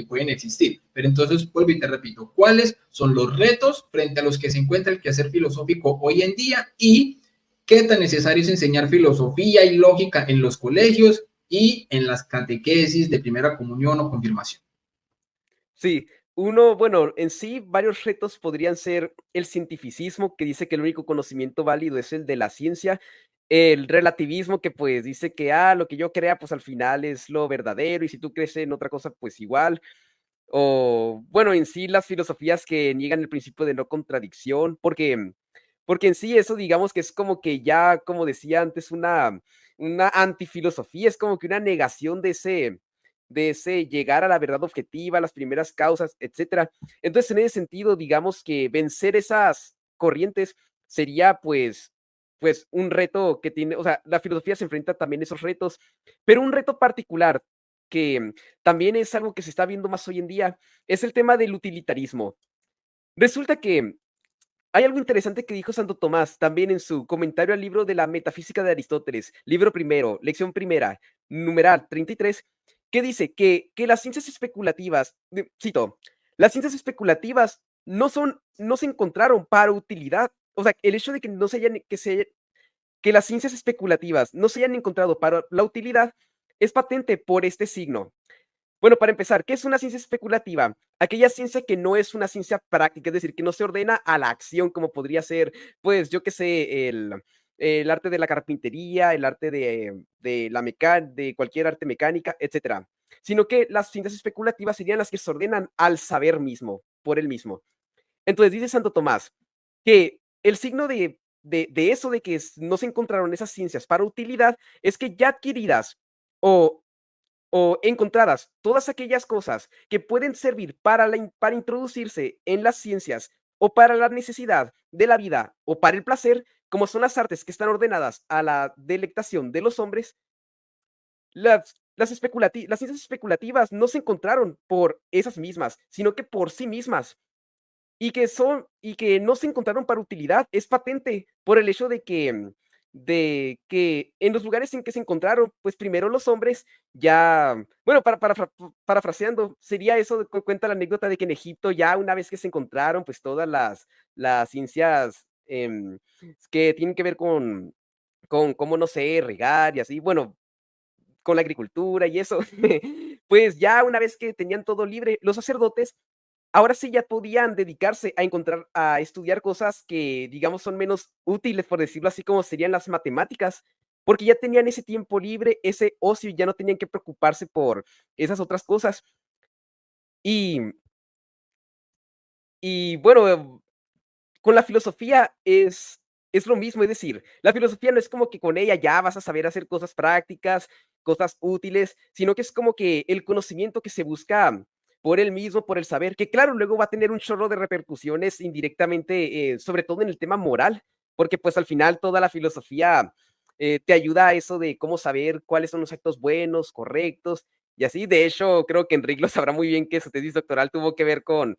Speaker 1: pueden existir. Pero entonces, vuelvo y te repito, ¿cuáles son los retos frente a los que se encuentra el quehacer filosófico hoy en día y qué tan necesario es enseñar filosofía y lógica en los colegios y en las catequesis de primera comunión o confirmación?
Speaker 2: Sí, bueno, en sí, varios retos podrían ser el cientificismo, que dice que el único conocimiento válido es el de la ciencia, el relativismo, que pues dice que, lo que yo crea, pues al final es lo verdadero, y si tú crees en otra cosa, pues igual. O, bueno, en sí, las filosofías que niegan el principio de no contradicción, porque en sí eso digamos que es como que ya, como decía antes, una antifilosofía, es como que una negación de ese llegar a la verdad objetiva, las primeras causas, etcétera. Entonces, en ese sentido, digamos que vencer esas corrientes sería pues un reto que tiene, o sea, la filosofía se enfrenta también a esos retos, pero un reto particular que también es algo que se está viendo más hoy en día, es el tema del utilitarismo. Resulta que hay algo interesante que dijo Santo Tomás también en su comentario al libro de la Metafísica de Aristóteles, libro primero, lección primera, numeral 33, que dice que las ciencias especulativas, cito, las ciencias especulativas no se encontraron para utilidad. O sea, el hecho de que no se hayan, que las ciencias especulativas no se hayan encontrado para la utilidad es patente por este signo. Bueno, para empezar, ¿qué es una ciencia especulativa? Aquella ciencia que no es una ciencia práctica, es decir, que no se ordena a la acción, como podría ser, pues, yo qué sé, el arte de la carpintería, el arte de cualquier arte mecánica, etcétera. Sino que las ciencias especulativas serían las que se ordenan al saber mismo, por él mismo. Entonces dice Santo Tomás que el signo de eso, de que no se encontraron esas ciencias para utilidad, es que ya adquiridas o encontradas todas aquellas cosas que pueden servir para introducirse en las ciencias o para la necesidad de la vida o para el placer, como son las artes que están ordenadas a la delectación de los hombres, las ciencias especulativas no se encontraron por esas mismas, sino que por sí mismas. Y que no se encontraron para utilidad, es patente por el hecho de que en los lugares en que se encontraron, pues primero los hombres ya, bueno, parafraseando, sería eso, cuenta la anécdota de que en Egipto ya una vez que se encontraron, pues todas las ciencias que tienen que ver con cómo, no sé, regar y así, bueno, con la agricultura y eso, pues ya una vez que tenían todo libre, los sacerdotes ahora sí ya podían dedicarse a estudiar cosas que, digamos, son menos útiles, por decirlo así, como serían las matemáticas, porque ya tenían ese tiempo libre, ese ocio, y ya no tenían que preocuparse por esas otras cosas. Y bueno, con la filosofía es lo mismo, es decir, la filosofía no es como que con ella ya vas a saber hacer cosas prácticas, cosas útiles, sino que es como que el conocimiento que se busca por él mismo, por el saber, que claro, luego va a tener un chorro de repercusiones indirectamente, sobre todo en el tema moral, porque pues al final toda la filosofía te ayuda a eso de cómo saber cuáles son los actos buenos, correctos, y así. De hecho, creo que Enrique lo sabrá muy bien, que su tesis doctoral tuvo que ver con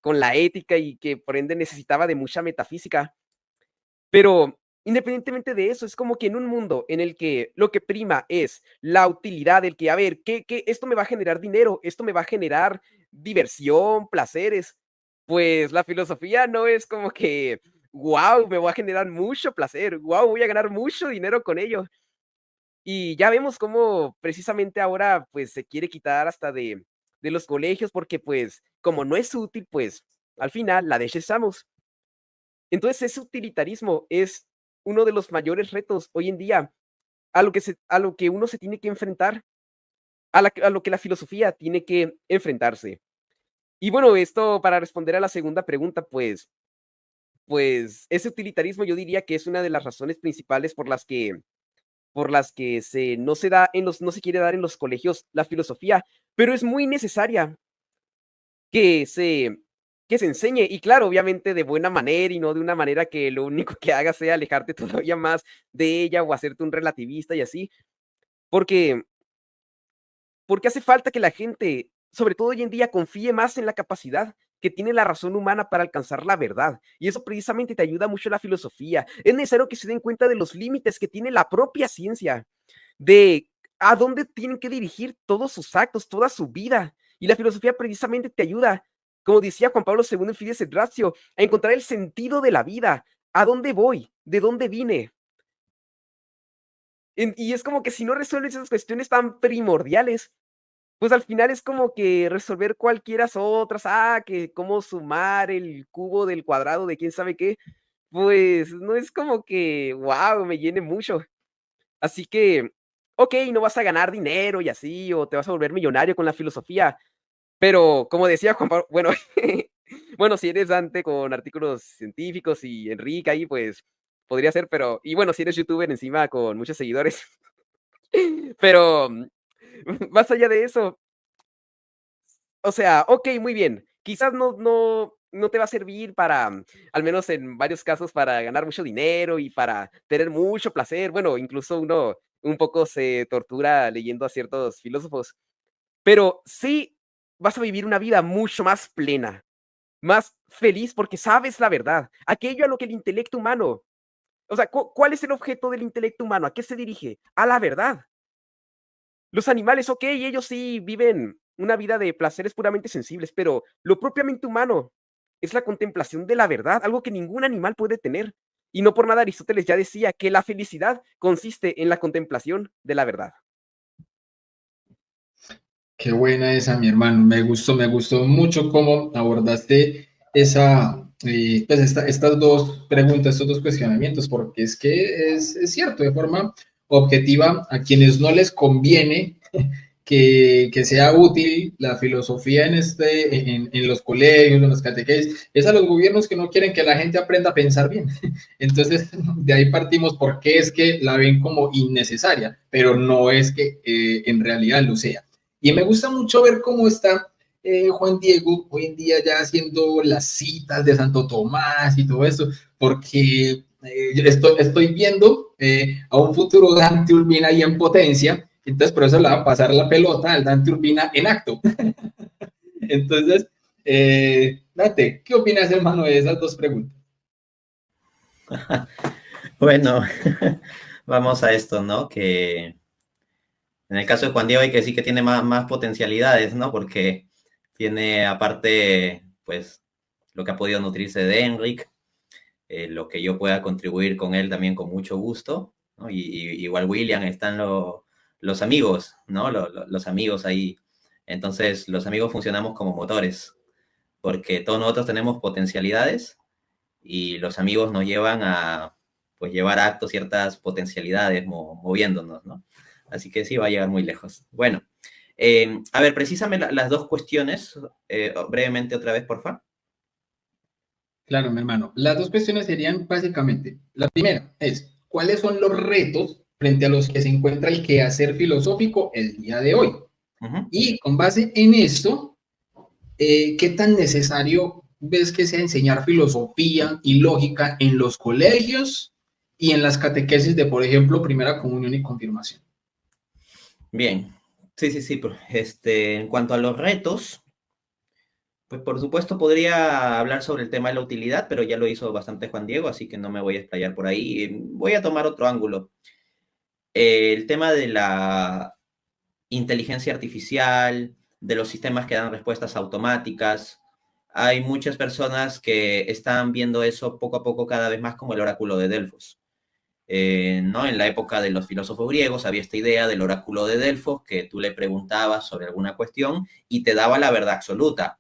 Speaker 2: la ética y que por ende necesitaba de mucha metafísica. Pero independientemente de eso, es como que en un mundo en el que lo que prima es la utilidad, el que, a ver, ¿qué esto me va a generar dinero, esto me va a generar diversión, placeres, pues la filosofía no es como que, wow, me va a generar mucho placer, wow, voy a ganar mucho dinero con ello. Y ya vemos cómo precisamente ahora, pues, se quiere quitar hasta de los colegios, porque, pues, como no es útil, pues, al final la desechamos. Entonces, ese utilitarismo es uno de los mayores retos hoy en día, a lo que uno se tiene que enfrentar, a lo que la filosofía tiene que enfrentarse. Y bueno, esto para responder a la segunda pregunta, pues, ese utilitarismo yo diría que es una de las razones principales por las que no se quiere dar en los colegios la filosofía, pero es muy necesaria que se, que se enseñe. Y claro, obviamente de buena manera y no de una manera que lo único que haga sea alejarte todavía más de ella o hacerte un relativista y así, porque, porque hace falta que la gente, sobre todo hoy en día, confíe más en la capacidad que tiene la razón humana para alcanzar la verdad. Y eso precisamente te ayuda mucho la filosofía. Es necesario que se den cuenta de los límites que tiene la propia ciencia, de a dónde tienen que dirigir todos sus actos, toda su vida. Y la filosofía precisamente te ayuda, como decía Juan Pablo II en Fides et Ratio, a encontrar el sentido de la vida. ¿A dónde voy? ¿De dónde vine? Y es como que si no resuelves esas cuestiones tan primordiales, pues al final es como que resolver cualquiera otras, que cómo sumar el cubo del cuadrado de quién sabe qué, pues no es como que, wow, me llene mucho. Así que, ok, no vas a ganar dinero y así, o te vas a volver millonario con la filosofía, pero como decía Juan Pablo, bueno, bueno, si eres Dante con artículos científicos y Enrique ahí, pues podría ser, pero, y bueno, si eres youtuber encima con muchos seguidores, pero más allá de eso, o sea, ok, muy bien, quizás no te va a servir para, al menos en varios casos, para ganar mucho dinero y para tener mucho placer, bueno, incluso uno un poco se tortura leyendo a ciertos filósofos, pero sí vas a vivir una vida mucho más plena, más feliz porque sabes la verdad, aquello a lo que el intelecto humano, o sea, ¿cuál es el objeto del intelecto humano? ¿A qué se dirige? A la verdad. Los animales, ok, ellos sí viven una vida de placeres puramente sensibles, pero lo propiamente humano es la contemplación de la verdad, algo que ningún animal puede tener. Y no por nada Aristóteles ya decía que la felicidad consiste en la contemplación de la verdad.
Speaker 1: Qué buena esa, mi hermano. Me gustó mucho cómo abordaste pues estas dos preguntas, estos dos cuestionamientos, porque es que es cierto, de forma objetiva, a quienes no les conviene que sea útil la filosofía en los colegios, en los catequesis, es a los gobiernos que no quieren que la gente aprenda a pensar bien. Entonces, de ahí partimos porque es que la ven como innecesaria, pero no es que en realidad lo sea. Y me gusta mucho ver cómo está Juan Diego hoy en día ya haciendo las citas de Santo Tomás y todo eso, porque estoy viendo a un futuro Dante Urbina ahí en potencia, entonces por eso le va a pasar la pelota al Dante Urbina en acto. Entonces, Dante, ¿qué opinas, hermano, de esas dos preguntas?
Speaker 4: Bueno, vamos a esto, ¿no? Que en el caso de Juan Diego hay que decir que tiene más potencialidades, ¿no? Porque tiene aparte, pues, lo que ha podido nutrirse de Enric, lo que yo pueda contribuir con él también con mucho gusto, ¿no? Y igual William, están los amigos, ¿no? Los amigos ahí. Entonces, los amigos funcionamos como motores, porque todos nosotros tenemos potencialidades y los amigos nos llevan a, pues, llevar a acto ciertas potencialidades moviéndonos, ¿no? Así que sí, va a llegar muy lejos. Bueno, a ver, precisame las dos cuestiones brevemente otra vez, por favor.
Speaker 1: Claro, mi hermano. Las dos cuestiones serían básicamente, la primera es, ¿cuáles son los retos frente a los que se encuentra el quehacer filosófico el día de hoy? Y con base en esto, ¿qué tan necesario ves que sea enseñar filosofía y lógica en los colegios y en las catequesis de, por ejemplo, primera comunión y confirmación?
Speaker 4: Bien, sí. En cuanto a los retos, pues por supuesto podría hablar sobre el tema de la utilidad, pero ya lo hizo bastante Juan Diego, así que no me voy a explayar por ahí. Voy a tomar otro ángulo. El tema de la inteligencia artificial, de los sistemas que dan respuestas automáticas. Hay muchas personas que están viendo eso poco a poco cada vez más como el oráculo de Delfos. ¿No? En la época de los filósofos griegos había esta idea del oráculo de Delfos, que tú le preguntabas sobre alguna cuestión y te daba la verdad absoluta.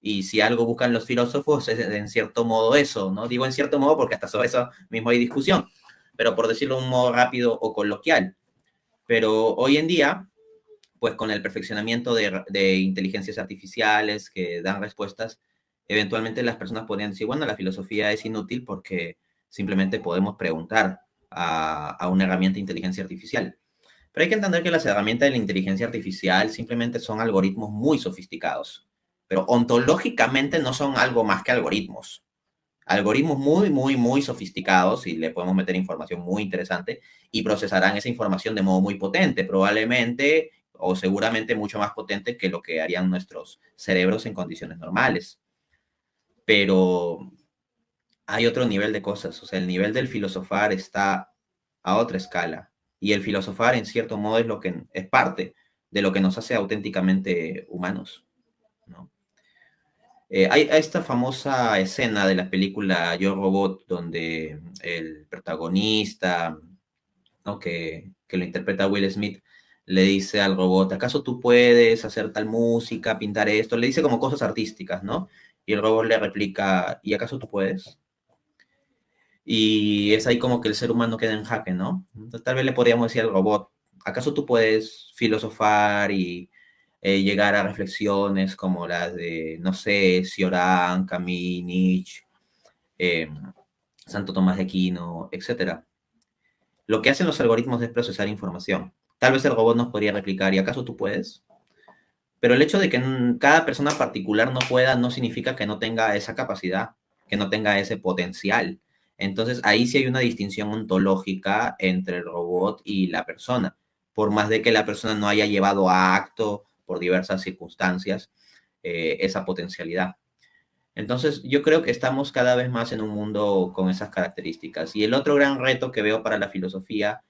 Speaker 4: Y si algo buscan los filósofos es en cierto modo eso, ¿no? Digo en cierto modo porque hasta sobre eso mismo hay discusión, pero por decirlo de un modo rápido o coloquial. Pero hoy en día, pues con el perfeccionamiento de inteligencias artificiales que dan respuestas, eventualmente las personas podrían decir, bueno, la filosofía es inútil porque simplemente podemos preguntar a una herramienta de inteligencia artificial. Pero hay que entender que las herramientas de la inteligencia artificial simplemente son algoritmos muy sofisticados, pero ontológicamente no son algo más que algoritmos. Algoritmos muy sofisticados, y le podemos meter información muy interesante y procesarán esa información de modo muy potente. Probablemente o seguramente mucho más potente que lo que harían nuestros cerebros en condiciones normales. Pero hay otro nivel de cosas, o sea, el nivel del filosofar está a otra escala, y el filosofar en cierto modo es lo que es parte de lo que nos hace auténticamente humanos, ¿no? Hay esta famosa escena de la película Yo Robot, donde el protagonista, ¿no?, que lo interpreta Will Smith, le dice al robot, ¿acaso tú puedes hacer tal música, pintar esto? Le dice como cosas artísticas, ¿no? Y el robot le replica, ¿y acaso tú puedes? Y es ahí como que el ser humano queda en jaque, ¿no? Entonces, tal vez le podríamos decir al robot, ¿acaso tú puedes filosofar y llegar a reflexiones como las de, no sé, Cioran, Camus, Nietzsche, eh, Santo Tomás de Aquino, etcétera? Lo que hacen los algoritmos es procesar información. Tal vez el robot nos podría replicar, ¿y acaso tú puedes? Pero el hecho de que cada persona particular no pueda no significa que no tenga esa capacidad, que no tenga ese potencial. Entonces, ahí sí hay una distinción ontológica entre el robot y la persona. Por más de que la persona no haya llevado a acto, por diversas circunstancias, esa potencialidad. Entonces, yo creo que estamos cada vez más en un mundo con esas características. Y el otro gran reto que veo para la filosofía,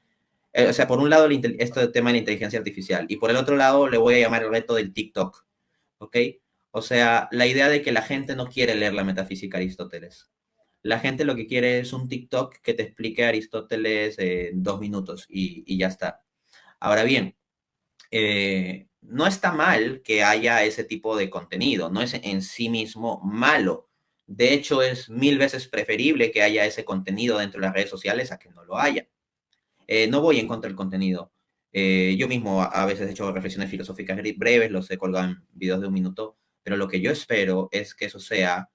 Speaker 4: o sea, por un lado, este tema de la inteligencia artificial, y por el otro lado, le voy a llamar el reto del TikTok, ¿ok? O sea, la idea de que la gente no quiere leer la metafísica de Aristóteles. La gente lo que quiere es un TikTok que te explique Aristóteles en 2 minutos y ya está. Ahora bien, no está mal que haya ese tipo de contenido, no es en sí mismo malo. De hecho, es 1000 veces preferible que haya ese contenido dentro de las redes sociales a que no lo haya. No voy en contra del contenido. Yo mismo a veces he hecho reflexiones filosóficas breves, los he colgado en videos de 1 minuto, pero lo que yo espero es que eso sea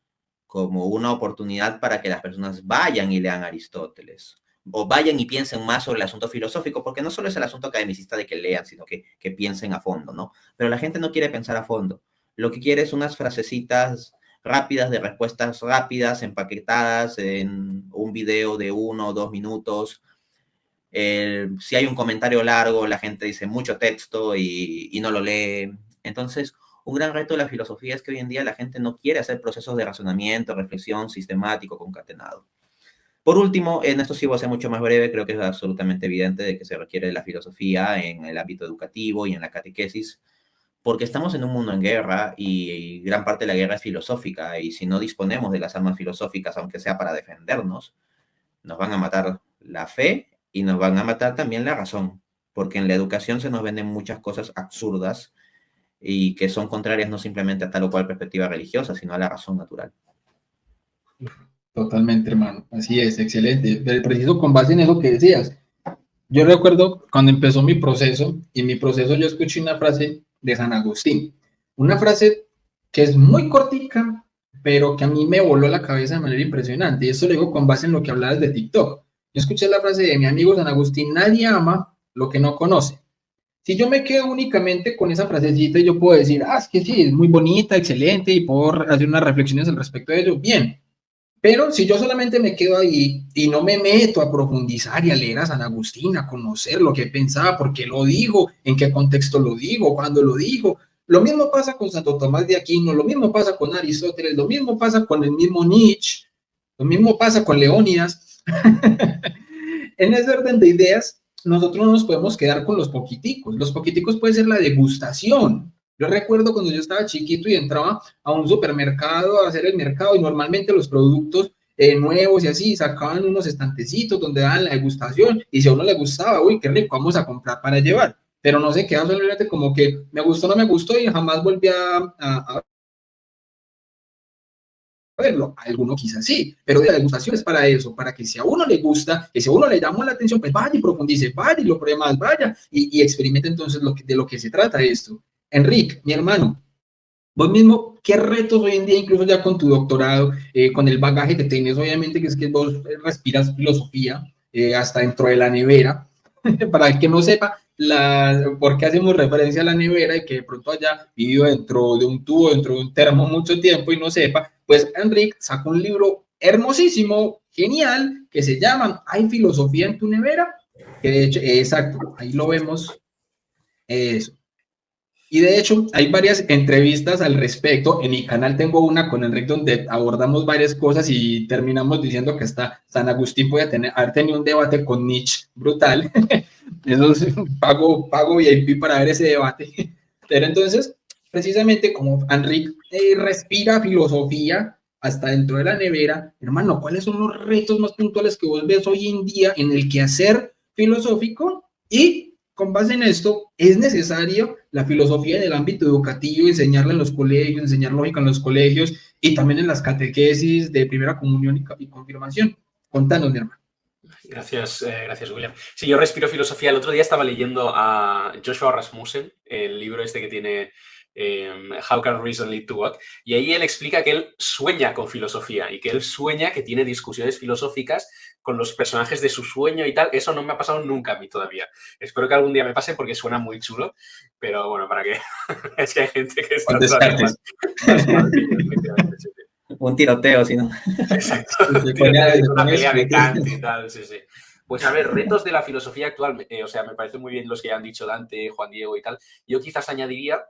Speaker 4: como una oportunidad para que las personas vayan y lean Aristóteles, o vayan y piensen más sobre el asunto filosófico, porque no solo es el asunto academicista de que lean, sino que piensen a fondo, ¿no? Pero la gente no quiere pensar a fondo. Lo que quiere es unas frasecitas rápidas, de respuestas rápidas, empaquetadas en un video de 1 o 2 minutos. Si hay un comentario largo, la gente dice mucho texto y no lo lee. Entonces, un gran reto de la filosofía es que hoy en día la gente no quiere hacer procesos de razonamiento, reflexión, sistemático, concatenado. Por último, en esto sí voy a ser mucho más breve, creo que es absolutamente evidente de que se requiere de la filosofía en el ámbito educativo y en la catequesis, porque estamos en un mundo en guerra y gran parte de la guerra es filosófica, y si no disponemos de las armas filosóficas, aunque sea para defendernos, nos van a matar la fe y nos van a matar también la razón, porque en la educación se nos venden muchas cosas absurdas y que son contrarias no simplemente a tal o cual perspectiva religiosa, sino a la razón natural.
Speaker 1: Totalmente, hermano. Así es, excelente. Preciso con base en eso que decías. Yo recuerdo cuando empezó mi proceso, y en mi proceso yo escuché una frase de San Agustín. Una frase que es muy cortica, pero que a mí me voló la cabeza de manera impresionante. Y esto lo digo con base en lo que hablabas de TikTok. Yo escuché la frase de mi amigo San Agustín: nadie ama lo que no conoce. Si yo me quedo únicamente con esa frasecita, yo puedo decir, es que sí, es muy bonita, excelente, y puedo hacer unas reflexiones al respecto de ello, bien. Pero si yo solamente me quedo ahí y no me meto a profundizar y a leer a San Agustín, a conocer lo que pensaba, por qué lo digo, en qué contexto lo digo, cuándo lo digo, lo mismo pasa con Santo Tomás de Aquino, lo mismo pasa con Aristóteles, lo mismo pasa con el mismo Nietzsche, lo mismo pasa con Leónidas. En ese orden de ideas, nosotros no nos podemos quedar con los poquiticos. Los poquiticos puede ser la degustación. Yo recuerdo cuando yo estaba chiquito y entraba a un supermercado a hacer el mercado, y normalmente los productos nuevos y así sacaban unos estantecitos donde daban la degustación, y si a uno le gustaba, uy, qué rico, vamos a comprar para llevar. Pero no se queda solamente como que me gustó, no me gustó, y jamás volví a verlo. Alguno quizás sí, pero la degustación es para eso, para que si a uno le gusta, que si a uno le llama la atención, pues vaya y profundice, vaya y lo pruebe más, vaya y experimente entonces de lo que se trata esto. Enrique, mi hermano, vos mismo, ¿qué retos hoy en día, incluso ya con tu doctorado, con el bagaje que tienes, obviamente, que es que vos respiras filosofía hasta dentro de la nevera? Para el que no sepa, por qué hacemos referencia a la nevera y que de pronto haya vivido dentro de un tubo, dentro de un termo mucho tiempo y no sepa, pues Enrique sacó un libro hermosísimo, genial, que se llama ¿Hay filosofía en tu nevera? Que de hecho, exacto, ahí lo vemos, eso. Y de hecho, hay varias entrevistas al respecto. En mi canal tengo una con Enrique donde abordamos varias cosas y terminamos diciendo que hasta San Agustín puede haber tenido un debate con Nietzsche brutal. Eso es, pago VIP para ver ese debate. Pero entonces, precisamente como Enrique respira filosofía hasta dentro de la nevera, hermano, ¿cuáles son los retos más puntuales que vos ves hoy en día en el quehacer filosófico? Y con base en esto, es necesario la filosofía en el ámbito educativo, enseñarla en los colegios, enseñar lógica en los colegios y también en las catequesis de primera comunión y confirmación. Contanos, mi hermano.
Speaker 3: Gracias, William. Sí, yo respiro filosofía. El otro día estaba leyendo a Joshua Rasmussen, el libro este que tiene How Can Reason Lead to What? Y ahí él explica que él sueña con filosofía y que él sueña que tiene discusiones filosóficas con los personajes de su sueño y tal. Eso no me ha pasado nunca a mí todavía. Espero que algún día me pase porque suena muy chulo, pero bueno, para que es que hay gente que está más mal que yo, efectivamente, sí.
Speaker 4: Un tiroteo, si no.
Speaker 3: Exacto. Una pelea de Kant y tal, sí, sí. Pues a ver, retos de la filosofía actual, o sea, me parecen muy bien los que ya han dicho Dante, Juan Diego y tal. Yo quizás añadiría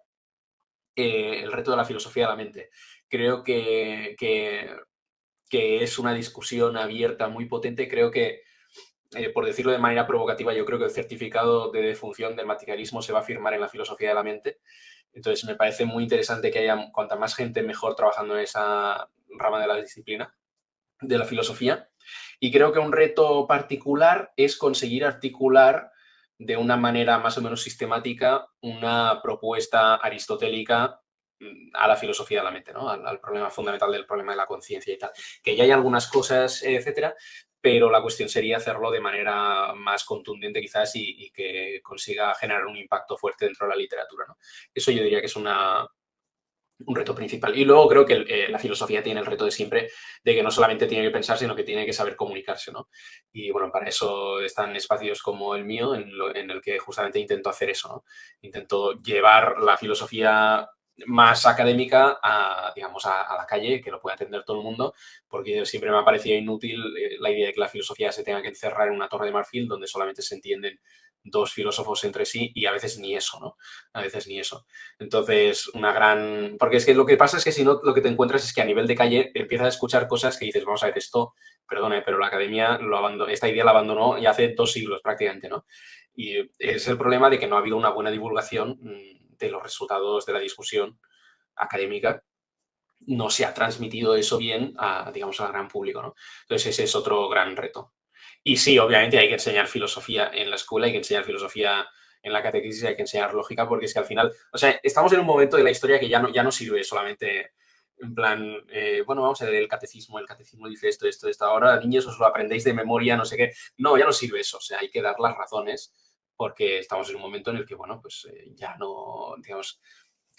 Speaker 3: el reto de la filosofía de la mente. Creo que es una discusión abierta muy potente. Creo que, por decirlo de manera provocativa, yo creo que el certificado de defunción del materialismo se va a firmar en la filosofía de la mente. Entonces, me parece muy interesante que haya cuanta más gente mejor trabajando en esa rama de la disciplina, de la filosofía. Y creo que un reto particular es conseguir articular de una manera más o menos sistemática una propuesta aristotélica a la filosofía de la mente, ¿no? Al problema fundamental del problema de la conciencia y tal. Que ya hay algunas cosas, etcétera, pero la cuestión sería hacerlo de manera más contundente quizás y que consiga generar un impacto fuerte dentro de la literatura, ¿no? Eso yo diría que es un reto principal. Y luego creo que la filosofía tiene el reto de siempre de que no solamente tiene que pensar, sino que tiene que saber comunicarse, ¿no? Y bueno, para eso están espacios como el mío, en el que justamente intento hacer eso, ¿no? Intento llevar la filosofía más académica a, digamos, a la calle, que lo pueda entender todo el mundo, porque siempre me ha parecido inútil la idea de que la filosofía se tenga que encerrar en una torre de marfil donde solamente se entienden dos filósofos entre sí y a veces ni eso, ¿no? A veces ni eso. Entonces, porque es que lo que pasa es que si no, lo que te encuentras es que a nivel de calle empiezas a escuchar cosas que dices, vamos a ver, esto, perdone, pero la academia esta idea la abandonó ya hace 2 siglos prácticamente, ¿no? Y es el problema de que no ha habido una buena divulgación de los resultados de la discusión académica. No se ha transmitido eso bien digamos, al gran público, ¿no? Entonces, ese es otro gran reto. Y sí, obviamente hay que enseñar filosofía en la escuela, hay que enseñar filosofía en la catequesis, hay que enseñar lógica, porque es que al final, o sea, estamos en un momento de la historia que ya no sirve solamente en plan, bueno, vamos a ver el catecismo dice esto, ahora niños os lo aprendéis de memoria, no sé qué. No, ya no sirve eso, o sea, hay que dar las razones porque estamos en un momento en el que, bueno, pues ya no, digamos,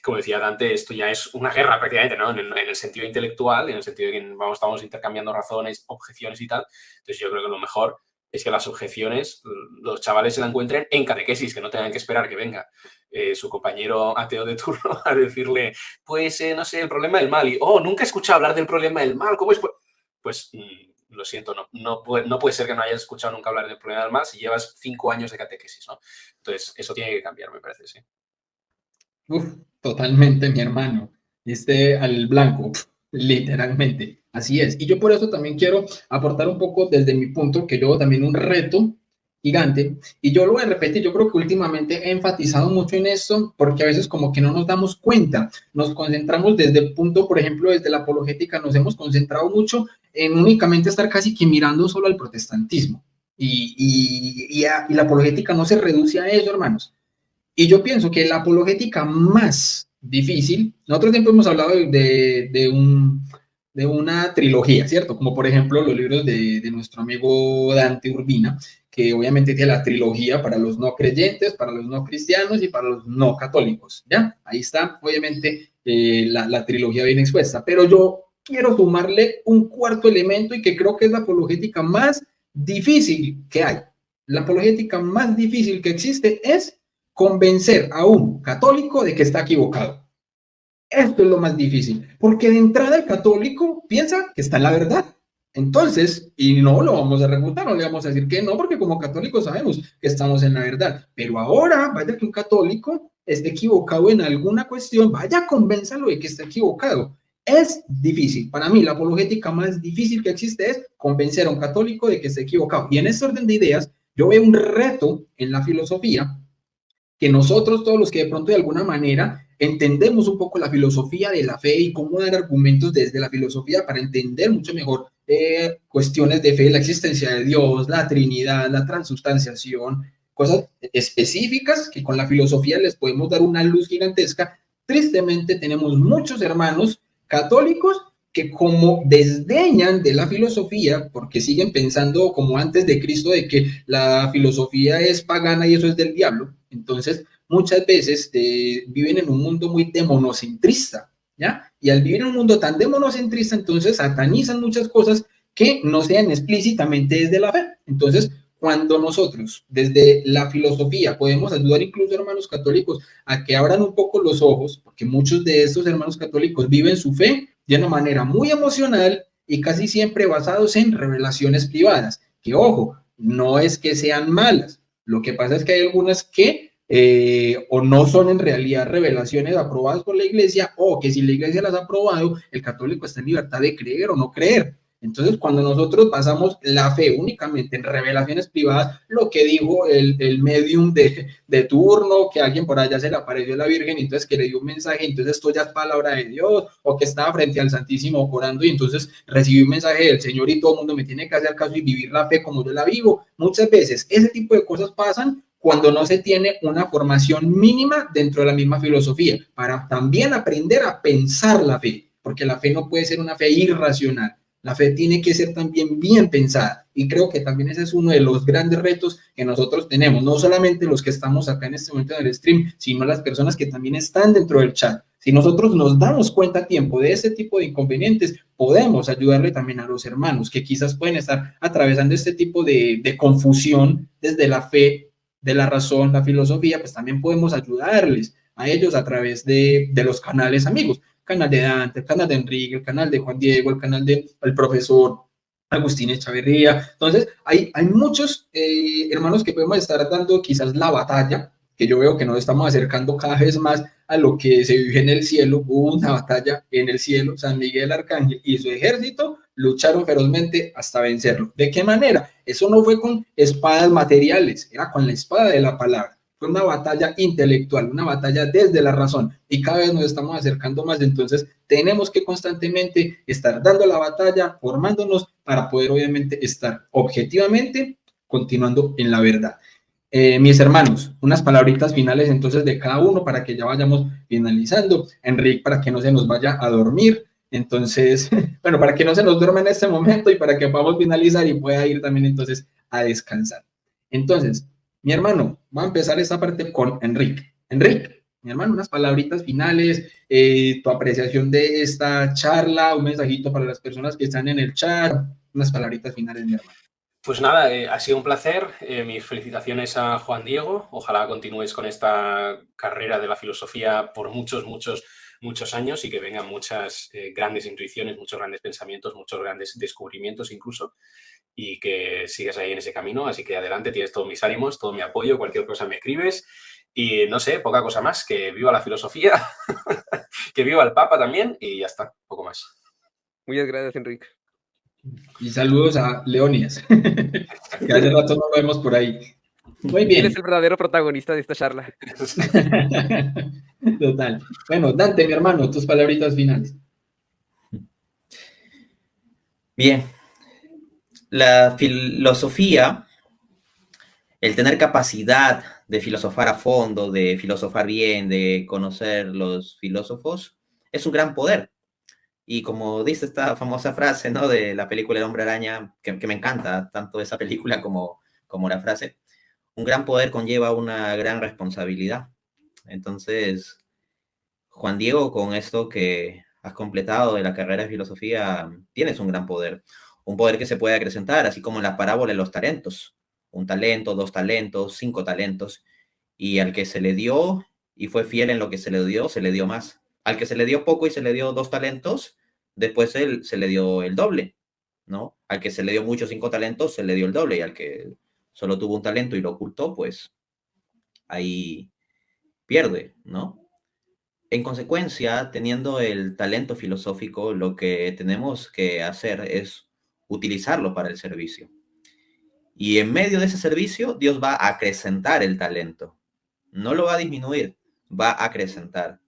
Speaker 3: como decía Dante, esto ya es una guerra prácticamente, ¿no? En el sentido intelectual, en el sentido de que estamos intercambiando razones, objeciones y tal. Entonces yo creo que lo mejor es que las objeciones los chavales se la encuentren en catequesis, que no tengan que esperar que venga su compañero ateo de turno a decirle, pues, no sé, el problema del mal. Y, nunca he escuchado hablar del problema del mal. ¿Cómo es? Pues, lo siento, no puede ser que no hayas escuchado nunca hablar del problema del mal si llevas 5 años de catequesis, ¿no? Entonces, eso tiene que cambiar, me parece, sí.
Speaker 1: Totalmente, mi hermano. Al blanco, literalmente. Así es. Y yo por eso también quiero aportar un poco desde mi punto, que yo también un reto gigante. Y yo lo voy a repetir, yo creo que últimamente he enfatizado mucho en esto, porque a veces como que no nos damos cuenta. Nos concentramos desde el punto, por ejemplo, desde la apologética, nos hemos concentrado mucho en únicamente estar casi que mirando solo al protestantismo. Y la apologética no se reduce a eso, hermanos. Y yo pienso que la apologética más difícil, nosotros siempre hemos hablado de una trilogía, ¿cierto? Como por ejemplo los libros de nuestro amigo Dante Urbina, que obviamente tiene la trilogía para los no creyentes, para los no cristianos y para los no católicos, ¿ya? Ahí está, obviamente, la trilogía bien expuesta. Pero yo quiero sumarle un cuarto elemento y que creo que es la apologética más difícil que hay. La apologética más difícil que existe es convencer a un católico de que está equivocado. Esto es lo más difícil, porque de entrada el católico piensa que está en la verdad. Entonces, y no lo vamos a refutar, no le vamos a decir que no, porque como católicos sabemos que estamos en la verdad. Pero ahora, vaya que un católico esté equivocado en alguna cuestión, vaya, convénzalo de que está equivocado. Es difícil. Para mí, la apologética más difícil que existe es convencer a un católico de que esté equivocado. Y en este orden de ideas, yo veo un reto en la filosofía que nosotros, todos los que de pronto de alguna manera entendemos un poco la filosofía de la fe y cómo dar argumentos desde la filosofía para entender mucho mejor cuestiones de fe, la existencia de Dios, la Trinidad, la transubstanciación, cosas específicas que con la filosofía les podemos dar una luz gigantesca. Tristemente tenemos muchos hermanos católicos que como desdeñan de la filosofía, porque siguen pensando como antes de Cristo, de que la filosofía es pagana y eso es del diablo, entonces muchas veces viven en un mundo muy demonocentrista, ¿ya? Y al vivir en un mundo tan demonocentrista, entonces satanizan muchas cosas que no sean explícitamente desde la fe. Entonces, cuando nosotros desde la filosofía podemos ayudar incluso a hermanos católicos a que abran un poco los ojos, porque muchos de estos hermanos católicos viven su fe de una manera muy emocional y casi siempre basados en revelaciones privadas, que ojo, no es que sean malas, lo que pasa es que hay algunas que o no son en realidad revelaciones aprobadas por la iglesia, o que si la iglesia las ha aprobado, el católico está en libertad de creer o no creer. Entonces, cuando nosotros basamos la fe únicamente en revelaciones privadas, lo que dijo el medium de turno, que a alguien por allá se le apareció la Virgen, y entonces que le dio un mensaje, entonces esto ya es palabra de Dios, o que estaba frente al Santísimo orando y entonces recibí un mensaje del Señor y todo el mundo me tiene que hacer caso y vivir la fe como yo la vivo. Muchas veces ese tipo de cosas pasan cuando no se tiene una formación mínima dentro de la misma filosofía, para también aprender a pensar la fe, porque la fe no puede ser una fe irracional. La fe tiene que ser también bien pensada y creo que también ese es uno de los grandes retos que nosotros tenemos, no solamente los que estamos acá en este momento en el stream, sino las personas que también están dentro del chat. Si nosotros nos damos cuenta a tiempo de ese tipo de inconvenientes, podemos ayudarle también a los hermanos que quizás pueden estar atravesando este tipo de confusión desde la fe, de la razón, la filosofía, pues también podemos ayudarles a ellos a través de los canales amigos. Canal de Dante, el canal de Enrique, el canal de Juan Diego, el canal del profesor Agustín Echavarría. Entonces, hay muchos hermanos que podemos estar dando quizás la batalla, que yo veo que nos estamos acercando cada vez más a lo que se vive en el cielo. Hubo una batalla en el cielo, San Miguel Arcángel y su ejército lucharon ferozmente hasta vencerlo. ¿De qué manera? Eso no fue con espadas materiales, era con la espada de la palabra. Fue una batalla intelectual, una batalla desde la razón y cada vez nos estamos acercando más, entonces tenemos que constantemente estar dando la batalla, formándonos para poder obviamente estar objetivamente continuando en la verdad. Mis hermanos, unas palabritas finales entonces de cada uno para que ya vayamos finalizando. Enrique, para que no se nos vaya a dormir. Entonces, bueno, para que no se nos duerma en este momento y para que podamos finalizar y pueda ir también entonces a descansar. Entonces, mi hermano, va a empezar esta parte con Enrique. Enrique, mi hermano, unas palabritas finales, tu apreciación de esta charla, un mensajito para las personas que están en el chat, unas palabritas finales, mi hermano.
Speaker 3: Pues nada, ha sido un placer. Mis felicitaciones a Juan Diego. Ojalá continúes con esta carrera de la filosofía por muchos años y que vengan muchas grandes intuiciones, muchos grandes pensamientos, muchos grandes descubrimientos incluso, y que sigas ahí en ese camino. Así que adelante, tienes todos mis ánimos, todo mi apoyo, cualquier cosa me escribes. Y no sé, poca cosa más, que viva la filosofía, que viva el Papa también y ya está, poco más.
Speaker 2: Muchas gracias, Enrique.
Speaker 1: Y saludos a Leonidas, que hace rato no lo vemos por ahí. Muy bien.
Speaker 2: Él es el verdadero protagonista de esta charla.
Speaker 1: Total. Bueno, Dante, mi hermano, tus palabritas finales.
Speaker 4: Bien. La filosofía, el tener capacidad de filosofar a fondo, de filosofar bien, de conocer los filósofos, es un gran poder. Y como dice esta famosa frase, ¿no?, de la película El Hombre Araña, que me encanta tanto esa película como la frase, un gran poder conlleva una gran responsabilidad. Entonces, Juan Diego, con esto que has completado de la carrera de filosofía, tienes un gran poder. Un poder que se puede acrecentar, así como en la parábola de los talentos. Un talento, 2 talentos, 5 talentos. Y al que se le dio y fue fiel en lo que se le dio más. Al que se le dio poco y se le dio 2 talentos, después se le dio el doble, ¿no? Al que se le dio mucho, 5 talentos, se le dio el doble. Y al que solo tuvo un talento y lo ocultó, pues ahí pierde, ¿no? En consecuencia, teniendo el talento filosófico, lo que tenemos que hacer es utilizarlo para el servicio. Y en medio de ese servicio, Dios va a acrecentar el talento. No lo va a disminuir, va a acrecentar.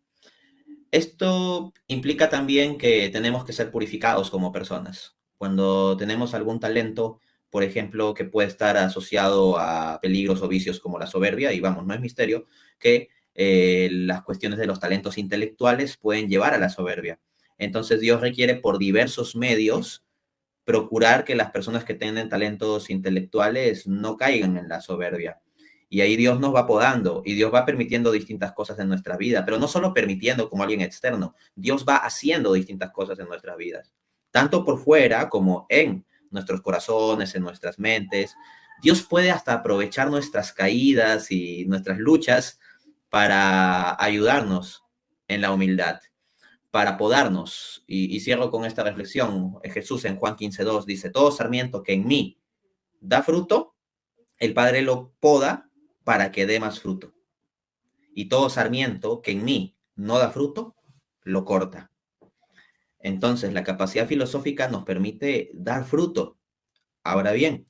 Speaker 4: Esto implica también que tenemos que ser purificados como personas. Cuando tenemos algún talento, por ejemplo, que puede estar asociado a peligros o vicios como la soberbia, y vamos, no es misterio que las cuestiones de los talentos intelectuales pueden llevar a la soberbia. Entonces Dios requiere por diversos medios procurar que las personas que tienen talentos intelectuales no caigan en la soberbia. Y ahí Dios nos va podando y Dios va permitiendo distintas cosas en nuestra vida, pero no solo permitiendo como alguien externo, Dios va haciendo distintas cosas en nuestras vidas, tanto por fuera como en nuestros corazones, en nuestras mentes. Dios puede hasta aprovechar nuestras caídas y nuestras luchas para ayudarnos en la humildad, para podarnos. Y cierro con esta reflexión. Jesús en Juan 15:2 dice, todo sarmiento que en mí da fruto, el Padre lo poda para que dé más fruto. Y todo sarmiento que en mí no da fruto, lo corta. Entonces, la capacidad filosófica nos permite dar fruto. Ahora bien,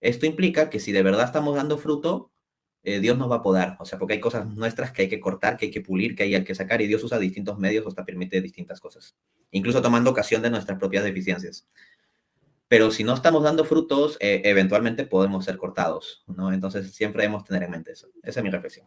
Speaker 4: esto implica que si de verdad estamos dando fruto, Dios nos va a podar. O sea, porque hay cosas nuestras que hay que cortar, que hay que pulir, que hay que sacar, y Dios usa distintos medios hasta permite distintas cosas, incluso tomando ocasión de nuestras propias deficiencias. Pero si no estamos dando frutos, eventualmente podemos ser cortados, ¿no? Entonces siempre debemos tener en mente eso. Esa es mi reflexión.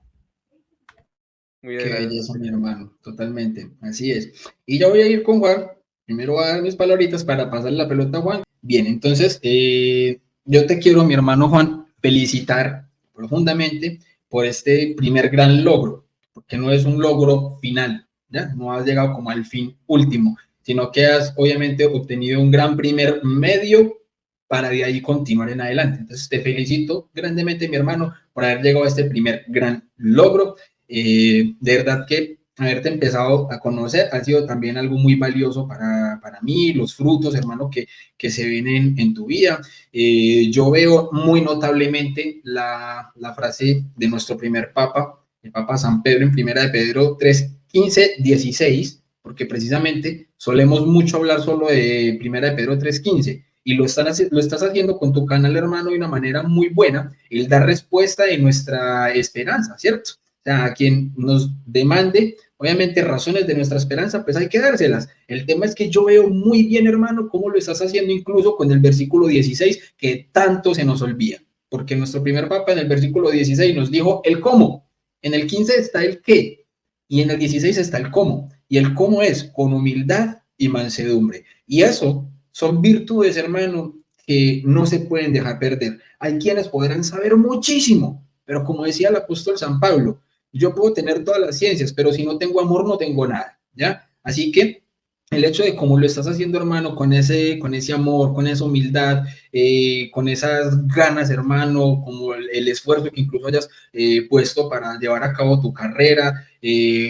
Speaker 2: Muy
Speaker 1: Qué
Speaker 2: gracias.
Speaker 1: belleza, mi hermano, totalmente, así es. Y ya voy a ir con Juan. Primero voy a dar mis palabritas para pasarle la pelota a Juan. Bien, entonces, yo te quiero, mi hermano Juan, felicitar profundamente por este primer gran logro, porque no es un logro final, ¿ya? No has llegado como al fin último, sino que has obviamente obtenido un gran primer medio para de ahí continuar en adelante. Entonces, te felicito grandemente, mi hermano, por haber llegado a este primer gran logro. De verdad que haberte empezado a conocer ha sido también algo muy valioso para mí, los frutos, hermano, que se ven en tu vida. Yo veo muy notablemente la frase de nuestro primer papa, el Papa San Pedro, en Primera de Pedro 3, 15, 16, porque precisamente solemos mucho hablar solo de Primera de Pedro 3, 15, y lo estás haciendo con tu canal, hermano, de una manera muy buena, el dar respuesta de nuestra esperanza, ¿cierto? O sea, a quien nos demande, obviamente, razones de nuestra esperanza, pues hay que dárselas. El tema es que yo veo muy bien, hermano, cómo lo estás haciendo incluso con el versículo 16, que tanto se nos olvida. Porque nuestro primer papa en el versículo 16 nos dijo el cómo. En el 15 está el qué. Y en el 16 está el cómo. Y el cómo es con humildad y mansedumbre. Y eso son virtudes, hermano, que no se pueden dejar perder. Hay quienes podrán saber muchísimo, pero como decía el apóstol San Pablo, yo puedo tener todas las ciencias, pero si no tengo amor, no tengo nada, ¿ya? Así que el hecho de cómo lo estás haciendo, hermano, con ese amor, con esa humildad, con esas ganas, hermano, como el esfuerzo que incluso hayas puesto para llevar a cabo tu carrera,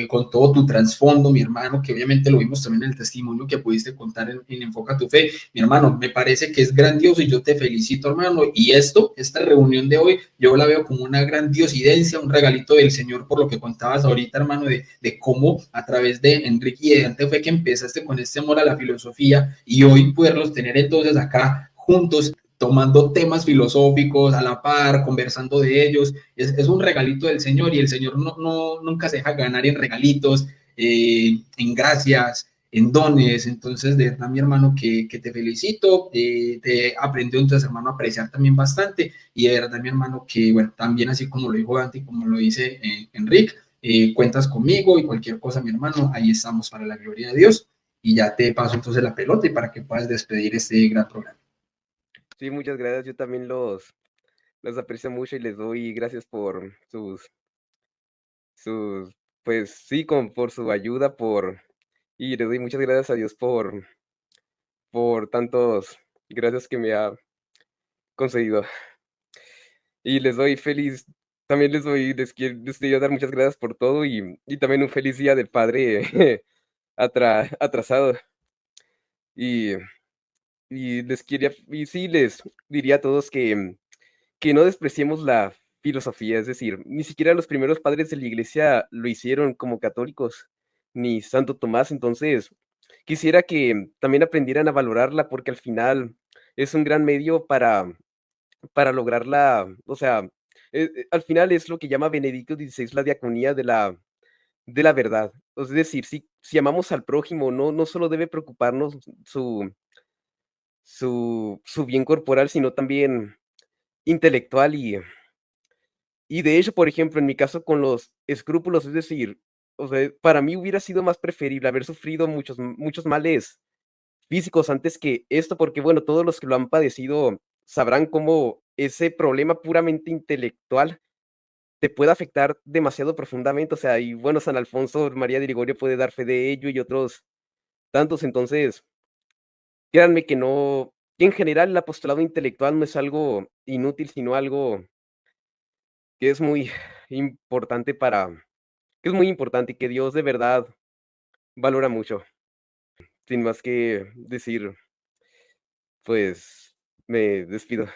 Speaker 1: con todo tu trasfondo, mi hermano, que obviamente lo vimos también en el testimonio que pudiste contar en Enfoca tu Fe, mi hermano, me parece que es grandioso y yo te felicito, hermano, y esta reunión de hoy, yo la veo como una grandiosidencia, un regalito del Señor por lo que contabas ahorita, hermano, de cómo a través de Enrique y de Dante fue que empezaste con este amor a la filosofía y hoy poderlos tener entonces acá juntos tomando temas filosóficos a la par, conversando de ellos, es un regalito del Señor y el Señor nunca se deja ganar en regalitos, en gracias, en dones. Entonces, de verdad, mi hermano, que te felicito, te aprendió entonces, hermano, a apreciar también bastante y de verdad, mi hermano, que bueno, también así como lo dijo Dante y como lo dice Enrique, cuentas conmigo y cualquier cosa, mi hermano, ahí estamos para la gloria de Dios. Y ya te paso entonces la pelota y para que puedas despedir este gran programa.
Speaker 2: Sí, muchas gracias. Yo también los aprecio mucho y les doy gracias por sus, pues sí, por su ayuda, y le doy muchas gracias a Dios por tantos gracias que me ha concedido. Y les doy feliz, también les quería dar muchas gracias por todo y también un feliz día del Padre atrasado. Y, y sí, les diría a todos que no despreciemos la filosofía, es decir, ni siquiera los primeros padres de la iglesia lo hicieron como católicos, ni Santo Tomás, entonces quisiera que también aprendieran a valorarla porque al final es un gran medio para lograrla, o sea, al final es lo que llama Benedicto XVI la diaconía de la verdad. Es decir, si amamos al prójimo, no solo debe preocuparnos su bien corporal, sino también intelectual y de hecho, por ejemplo, en mi caso con los escrúpulos, es decir, o sea, para mí hubiera sido más preferible haber sufrido muchos males físicos antes que esto, porque, bueno, todos los que lo han padecido sabrán cómo ese problema puramente intelectual te puede afectar demasiado profundamente, o sea, y bueno, San Alfonso María de Ligorio puede dar fe de ello y otros tantos, entonces, créanme que en general el apostolado intelectual no es algo inútil, sino algo que es muy importante que es muy importante y que Dios de verdad valora mucho. Sin más que decir, pues, me despido.